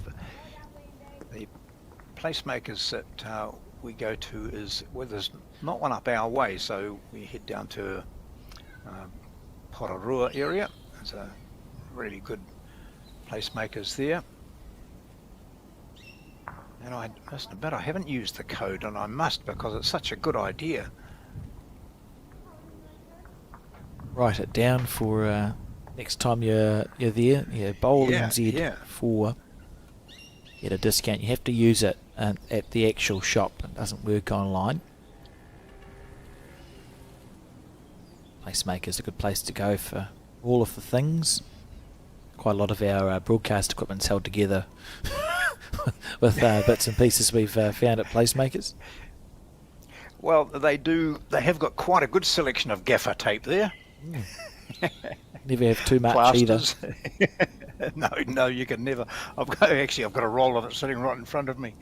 the placemakers that we go to is, well, there's not one up our way, so we head down to Pororua area. There's a really good placemakers there. And I must admit, I haven't used the code, and I must, because it's such a good idea. Write it down for next time you're there. Yeah, Bowl NZ4. Get a discount. You have to use it at the actual shop. It doesn't work online. Placemaker's a good place to go for all of the things. Quite a lot of our broadcast equipment's held together with bits and pieces we've found at placemakers. Well, they have got quite a good selection of gaffer tape there. Never have too much Plasters. either. No, you can never. I've got a roll of it sitting right in front of me.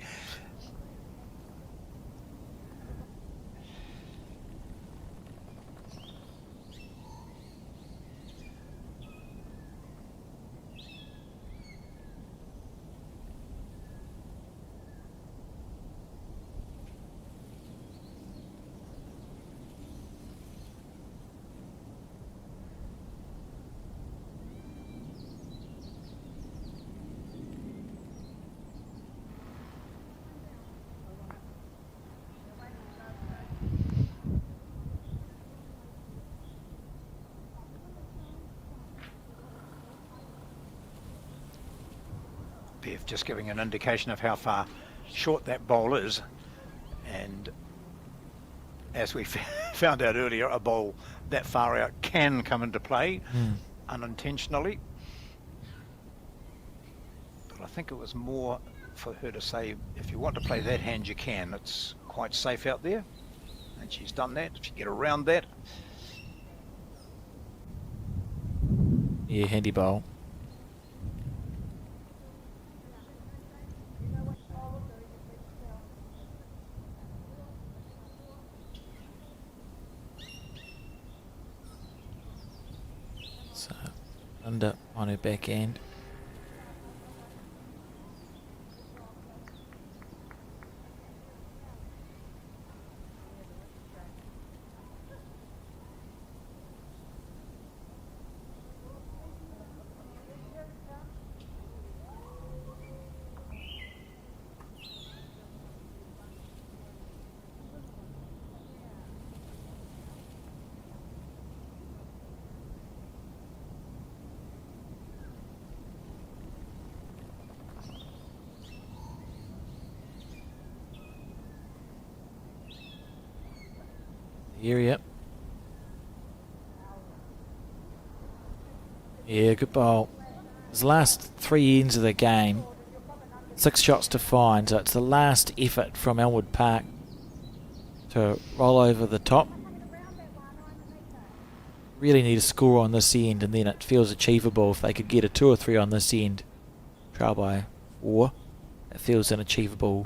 Bev just giving an indication of how far short that bowl is. And as we found out earlier, a bowl that far out can come into play unintentionally. But I think it was more for her to say, if you want to play that hand, you can. It's quite safe out there. And she's done that. If you get around that. Yeah, handy bowl. So, under on her back end. Area. Yeah, good bowl. It's the last 3 ends of the game. 6 shots to find, so it's the last effort from Elmwood Park to roll over the top. Really need a score on this end, and then it feels achievable if they could get a 2 or 3 on this end. Trail by 4. It feels an achievable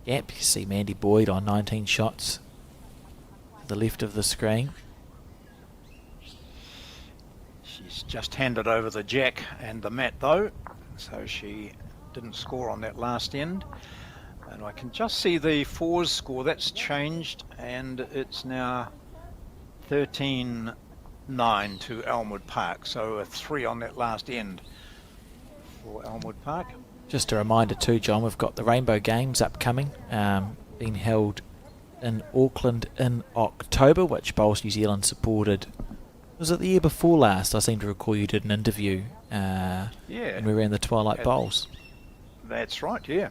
gap. You see Mandy Boyd on 19 shots. The left of the screen. She's just handed over the jack and the mat though, so she didn't score on that last end. And I can just see the 4s score. That's changed, and it's now 13-9 to Elmwood Park, so a 3 on that last end for Elmwood Park. Just a reminder too, John, we've got the Rainbow Games upcoming, being held in Auckland in October, which Bowls New Zealand supported. Was it the year before last? I seem to recall you did an interview Yeah, when we ran the Twilight Bowls. That's right, yeah.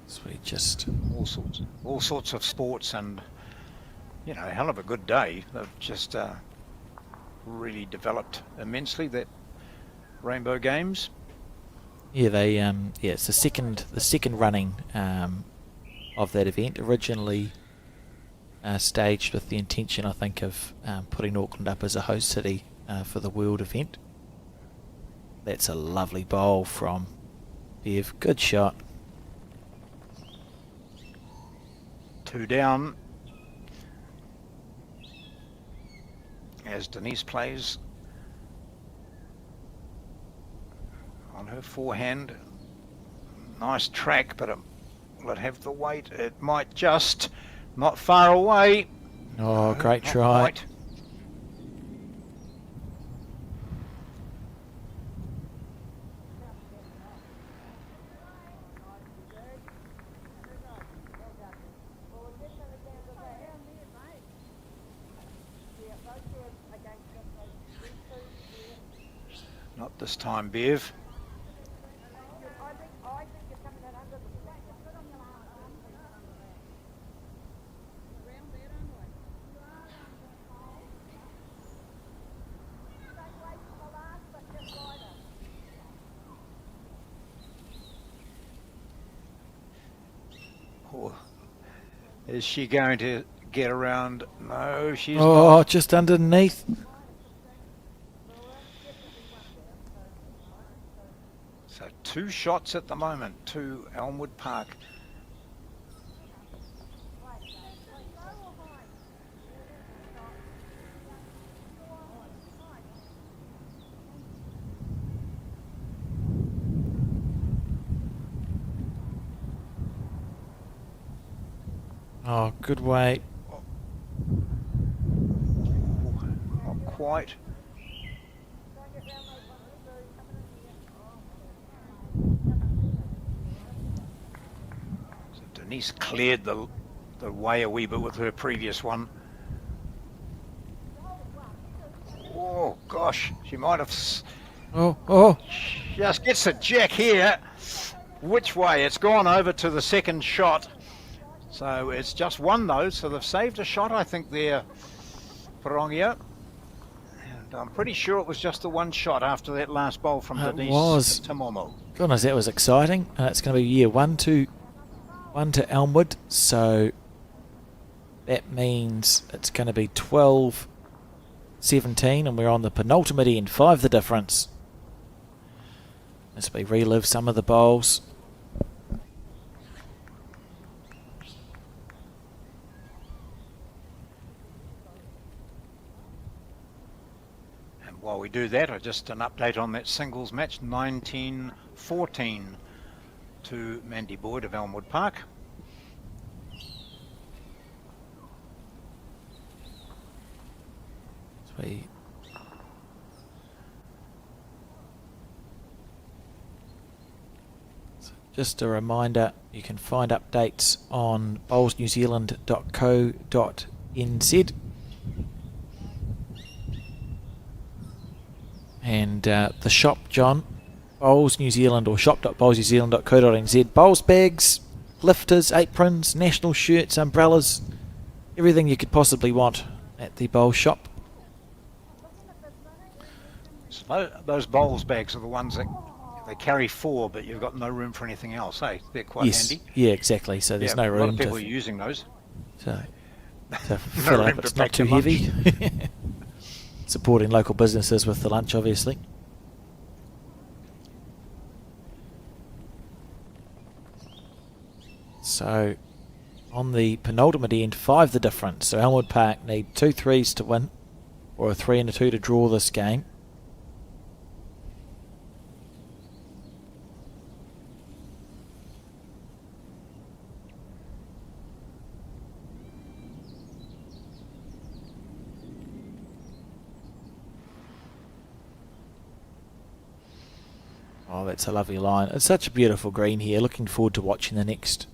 So we just all sorts of sports, and you know, a hell of a good day. They've just really developed immensely, that Rainbow Games. yeah, they it's the second running of that event. Originally staged with the intention, I think, of putting Auckland up as a host city for the World event. That's a lovely bowl from Bev. Good shot. 2 down as Denise plays on her forehand. Nice track, but will it have the weight? It might just. Not far away. Oh, great Not try. quite. Not this time, Bev. Oh, is she going to get around? No, she's not. Just underneath. So 2 shots at the moment to Elmwood Park. Oh, good weight. Not quite. So Denise cleared the way a wee bit with her previous one. Oh, God. gosh, she might have Oh. just gets a jack here. Which way? It's gone over to the second shot. So it's just one though, so they've saved a shot, I think, there, Parongia. And I'm pretty sure it was just the one shot after that last bowl from Denise Timomo. Goodness, that was exciting. It's going to be 1 to Elmwood, so that means it's going to be 12-17, and we're on the penultimate end, 5 the difference. As we relive some of the bowls. While we do that, just an update on that singles match, 19-14 to Mandy Boyd of Elmwood Park. Just a reminder, you can find updates on bowlsnewzealand.co.nz. And the shop, John, Bowls New Zealand, or shop.bowlsnewzealand.co.nz. Bowls bags, lifters, aprons, national shirts, umbrellas, everything you could possibly want at the Bowls shop. So those bowls bags are the ones that they carry 4, but you've got no room for anything else. Hey, they're quite handy. Yeah, exactly. So there's no room. A lot of people are using those. To fill up, it's not too heavy. Supporting local businesses with the lunch, obviously. So, on the penultimate end, 5 the difference. So Elmwood Park need 2 threes to win, or a 3 and a 2 to draw this game. Oh, that's a lovely line. It's such a beautiful green here. Looking forward to watching the next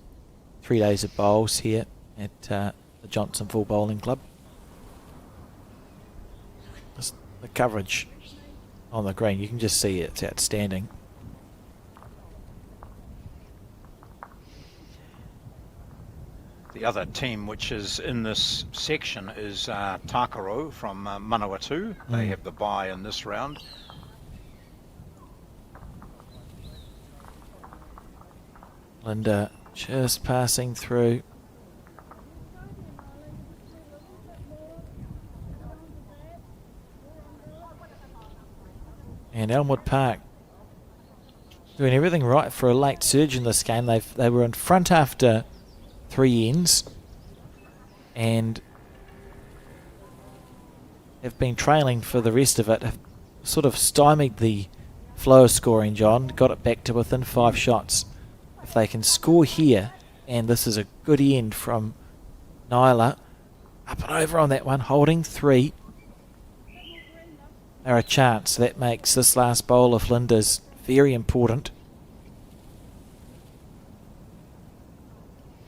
3 days of bowls here at the Johnsonville Bowling Club. The coverage on the green, you can just see it's outstanding. The other team which is in this section is Takaro from Manawatu. They have the bye in this round. Linda just passing through. And Elmwood Park doing everything right for a late surge in this game. They were in front after 3 ends and have been trailing for the rest of it. Have sort of stymied the flow of scoring, John. Got it back to within 5 shots. If they can score here, and this is a good end from Nyla, up and over on that one, holding 3. They're a chance. That makes this last bowl of Linda's very important.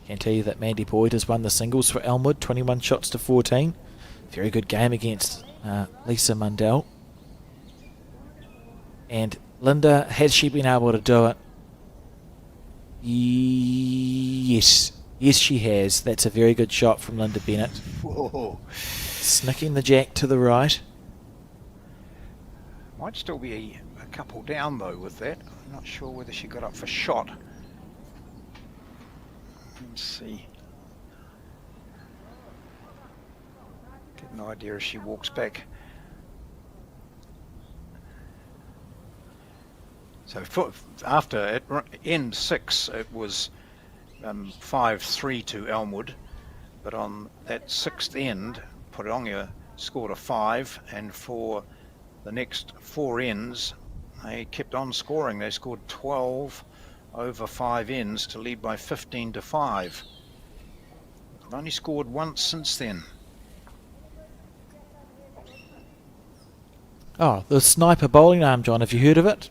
Can tell you that Mandy Boyd has won the singles for Elmwood, 21 shots to 14. Very good game against Lisa Mundell. And Linda, has she been able to do it? Yes, she has. That's a very good shot from Linda Bennett. Whoa. Snicking the jack to the right. Might still be a couple down though with that. I'm not sure whether she got up for shot. Let's see. Get an idea if she walks back. So after it, end 6, it was 5-3 to Elmwood, but on that 6th end, Poronga scored a 5, and for the next 4 ends, they kept on scoring. They scored 12 over 5 ends to lead by 15 to 5. They've only scored once since then. Oh, the sniper bowling arm, John. Have you heard of it?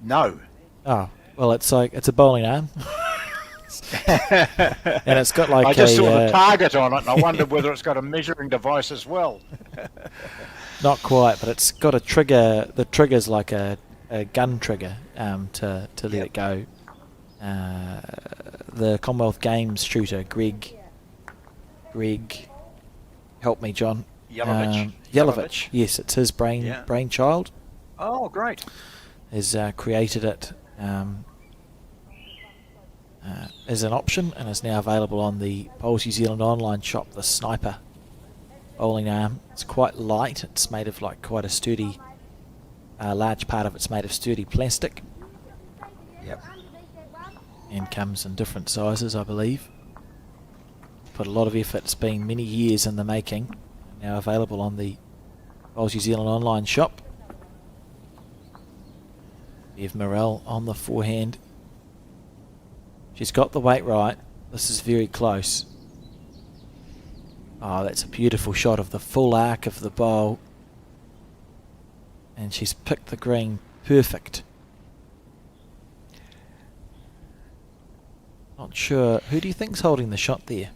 No. Oh, well, it's a bowling arm. And it's got like I just saw the target on it, and I wondered whether it's got a measuring device as well. Not quite, but it's got a trigger. The trigger's like a gun trigger to let it go. The Commonwealth Games shooter, Greg, help me, John. Yelovich. Yes, it's his brainchild. Oh, great. Has created it as an option and is now available on the Bowls New Zealand online shop. The Sniper bowling arm. It's quite light. It's made of like quite a sturdy, large part of it's made of sturdy plastic. Yep. And comes in different sizes, I believe. Put a lot of effort. It's been many years in the making. Now available on the Bowls New Zealand online shop. Bev Morrell on the forehand. She's got the weight right. This is very close. Oh, that's a beautiful shot of the full arc of the bowl. And she's picked the green perfect. Not sure. Who do you think's holding the shot there?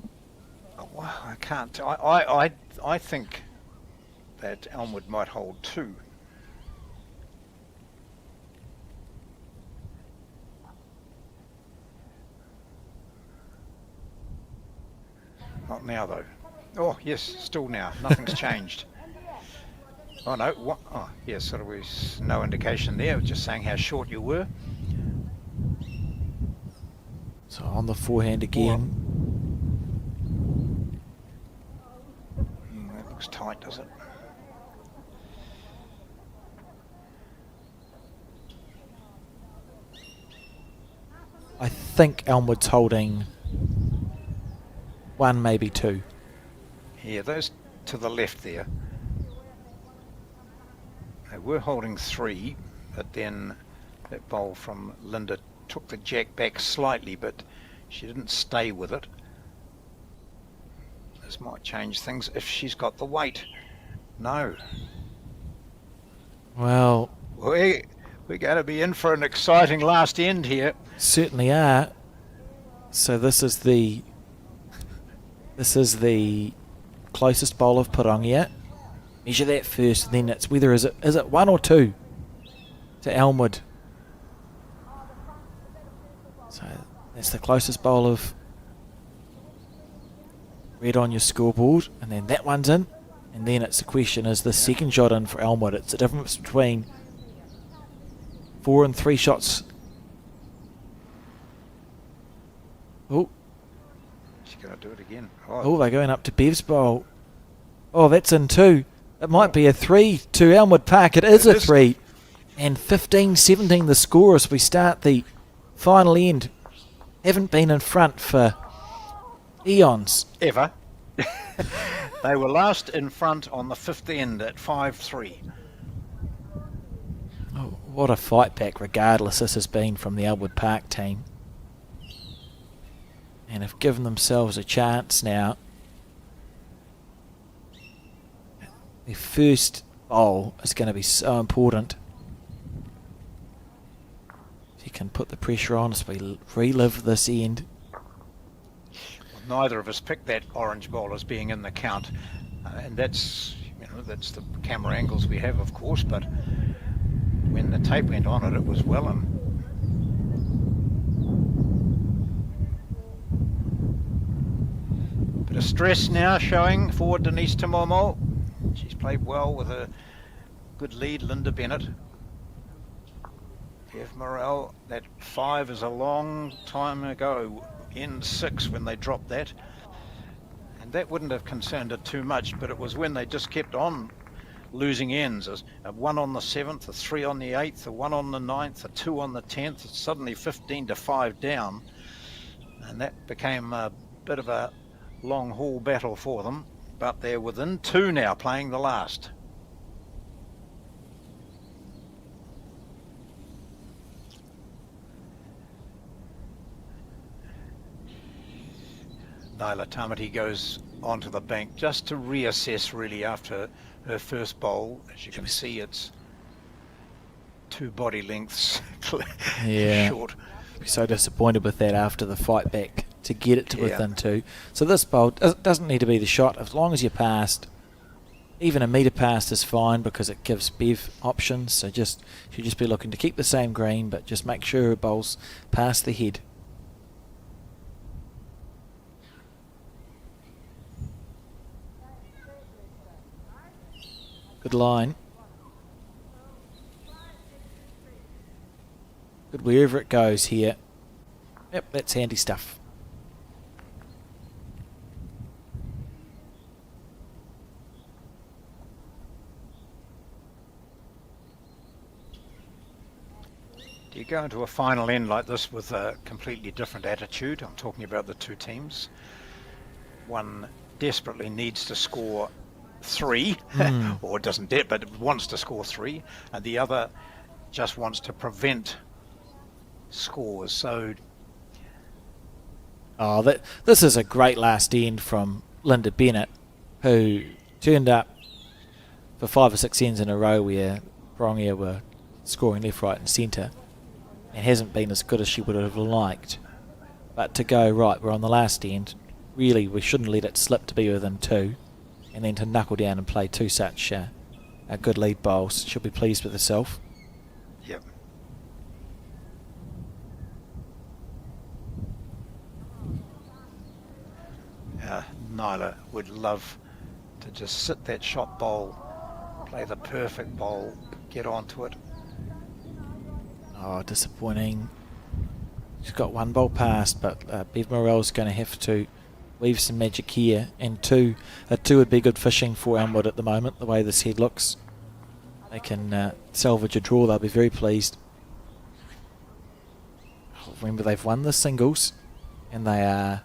Oh, well, I can't. I think that Elmwood might hold 2. Not now, though. Oh, yes, still now. Nothing's changed. Oh, no. What? Oh, yes, so there was no indication there. It was just saying how short you were. So on the forehand again. That looks tight, does it? I think Elmwood's holding 1, maybe 2. Yeah, those to the left there. They were holding 3, but then that bowl from Linda took the jack back slightly, but she didn't stay with it. This might change things if she's got the weight. No. Well, We're going to be in for an exciting last end here. certainly are. So this is the closest bowl I've put on yet. Measure that first, and then it's whether is it 1 or 2 to Elmwood. So that's the closest bowl of red on your scoreboard, and then that one's in, and then it's the question, is the second shot in for Elmwood? It's the difference between 4 and 3 shots. Oh, She's going to do it again. oh, they're going up to Bev's bowl. Oh, that's in 2. It might be a 3 to Elmwood Park. It is a 3. And 15-17 the score as we start the final end. Haven't been in front for eons. Ever. They were last in front on the 5th end at 5-3. Oh, what a fight back regardless this has been from the Elmwood Park team. And have given themselves a chance now. The first bowl is going to be so important. If you can put the pressure on as we relive this end. Neither of us picked that orange bowl as being in the count, and that's the camera angles we have, of course. But when the tape went on it was well in. Bit of stress now showing for Denise Timomo. She's played well with a good lead, Linda Bennett. Bev Morrell, that 5 is a long time ago, end 6 when they dropped that. And that wouldn't have concerned her too much, but it was when they just kept on losing ends. A 1 on the 7th, a 3 on the 8th, a 1 on the 9th, a 2 on the 10th, it's suddenly 15-5 down. And that became a bit of a long haul battle for them. But they're within 2 now, playing the last. Nyla Tamati goes onto the bank just to reassess really after her first bowl. As you can see, it's 2 body lengths short. Be so disappointed with that after the fight back to get it to within 2. So this bowl doesn't need to be the shot as long as you passed. Even a metre past is fine because it gives Bev options. So she'll just be looking to keep the same green, but just make sure her bowl's past the head. Good line. Good wherever it goes here. Yep, that's handy stuff. Do you go into a final end like this with a completely different attitude? I'm talking about the two teams. One desperately needs to score 3, or doesn't dare, but wants to score 3, and the other just wants to prevent scores. So, this is a great last end from Linda Bennett, who turned up for 5 or 6 ends in a row where Brongia were scoring left, right and centre, and hasn't been as good as she would have liked. But to go, right, we're on the last end, really we shouldn't let it slip to be within 2, and then to knuckle down and play 2 such good lead bowls. She'll be pleased with herself. yep. Nyla would love to just sit that shot bowl, play the perfect bowl, get onto it. Oh, disappointing. She's got 1 bowl past, but Bev Morell's going to have to weave some magic here, and 2 would be good fishing for Elmwood at the moment, the way this head looks. They can salvage a draw, they'll be very pleased. Remember, they've won the singles, and they are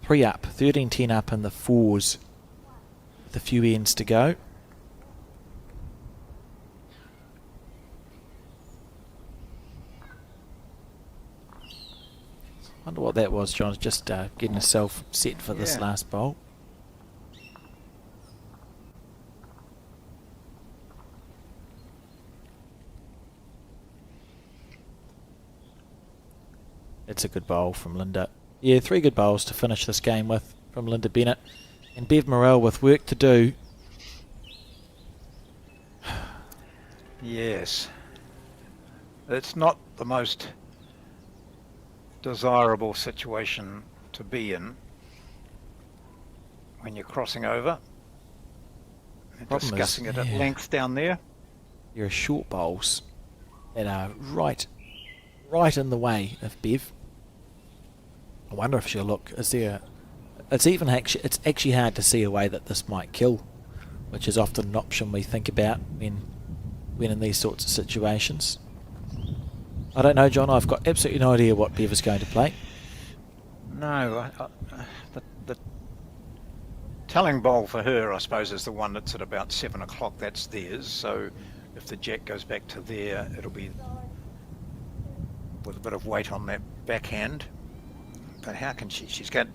3 up, 13-10 up in the 4s, with a few ends to go. Wonder what that was, John. Just getting herself set for this last bowl. It's a good bowl from Linda. Yeah, 3 good bowls to finish this game with from Linda Bennett. And Bev Morell with work to do. Yes. It's not the most desirable situation to be in when you're crossing over and discussing it at length down there. There are short bowls that are right in the way of Bev. I wonder if she'll look. It's actually hard to see a way that this might kill, which is often an option we think about when in these sorts of situations. I don't know, John. I've got absolutely no idea what Bev is going to play. No, the telling bowl for her, I suppose, is the one that's at about 7 o'clock. That's theirs. So if the jack goes back to there, it'll be with a bit of weight on that backhand. But how can she's going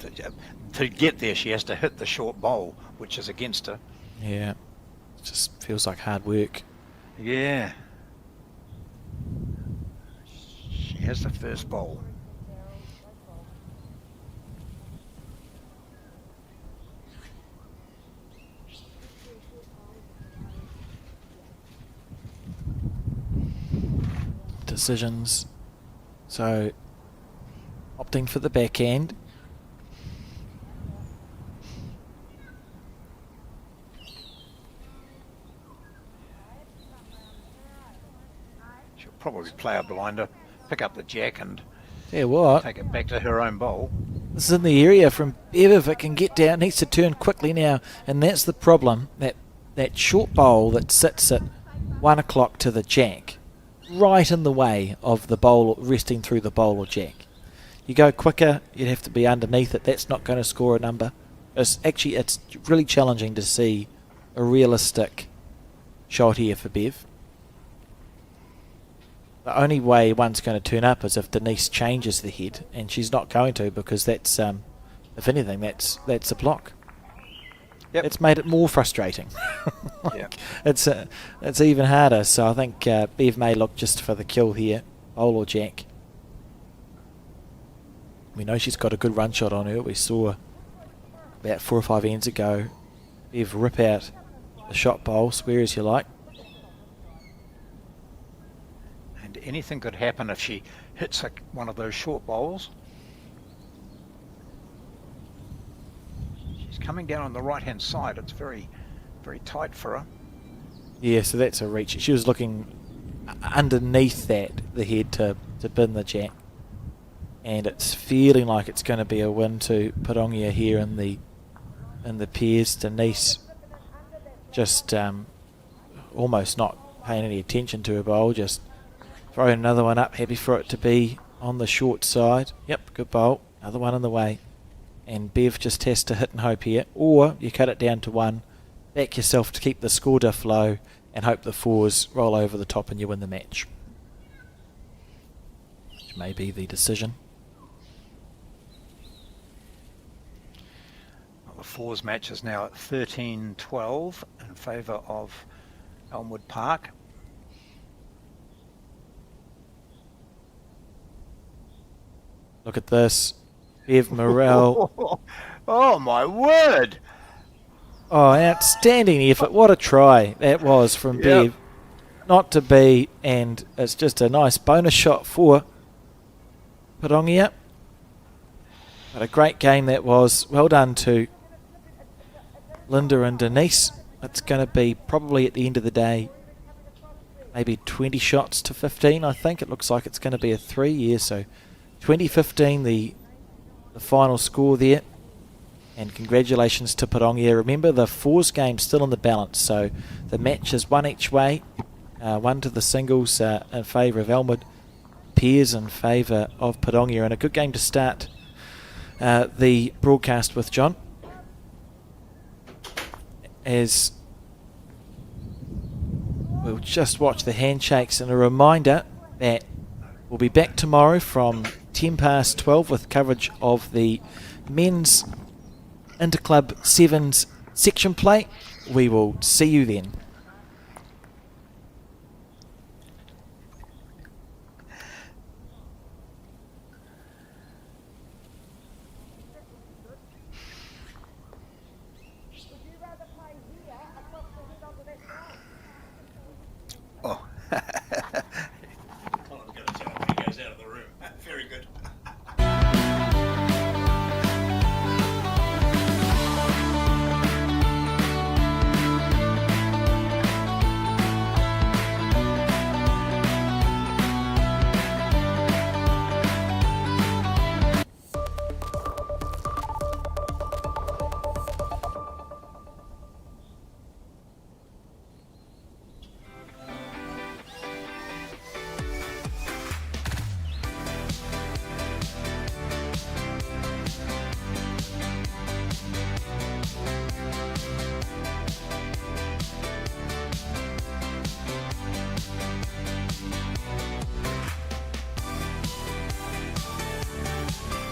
to get there? She has to hit the short bowl, which is against her. Yeah, it just feels like hard work. Yeah. She has the first bowl. Decisions. So, opting for the backhand. She'll probably play a blinder, pick up the jack and take it back to her own bowl. This is in the area from Bev. If it can get down, needs to turn quickly now, and that's the problem. That short bowl that sits at 1 o'clock to the jack, right in the way of the bowl resting through the bowl or jack. You go quicker, you'd have to be underneath it. That's not going to score a number. It's really challenging to see a realistic shot here for Bev. The only way one's going to turn up is if Denise changes the head, and she's not going to, because that's, if anything, that's a block. Yep. It's made it more frustrating. Yep. It's even harder. So I think Bev may look just for the kill here, bowl or jack. We know she's got a good run shot on her. We saw about 4 or 5 ends ago Bev rip out the shot bowl, swear as you like. And anything could happen if she hits one of those short bowls. She's coming down on the right-hand side. It's very, very tight for her. Yeah, so that's a reach. She was looking underneath the head to bin the jack. And it's feeling like it's going to be a win to Parongia here in the pairs. Denise just almost not paying any attention to her bowl, just throwing another one up, happy for it to be on the short side. Yep, good bowl. Another one in the way. And Bev just has to hit and hope here. Or you cut it down to one, back yourself to keep the score diff low, and hope the fours roll over the top and you win the match. Which may be the decision. Well, the fours match is now at 13-12 in favour of Elmwood Park. Look at this. Bev Morrell. Oh my word! Oh, outstanding effort. What a try that was from Bev. Not to be, and it's just a nice bonus shot for Parongia. But a great game that was. Well done to Linda and Denise. It's going to be probably at the end of the day maybe 20 shots to 15, I think. It looks like it's going to be a 3 year, so 20-15 the final score there. And congratulations to Parongia. Remember, the fours game still in the balance, so the match is one each way. One to the singles in favour of Elmwood, pairs in favour of Parongia, and a good game to start the broadcast with, John. As we'll just watch the handshakes, and a reminder that we'll be back tomorrow from 12 with coverage of the men's Interclub Sevens section play. We will see you then.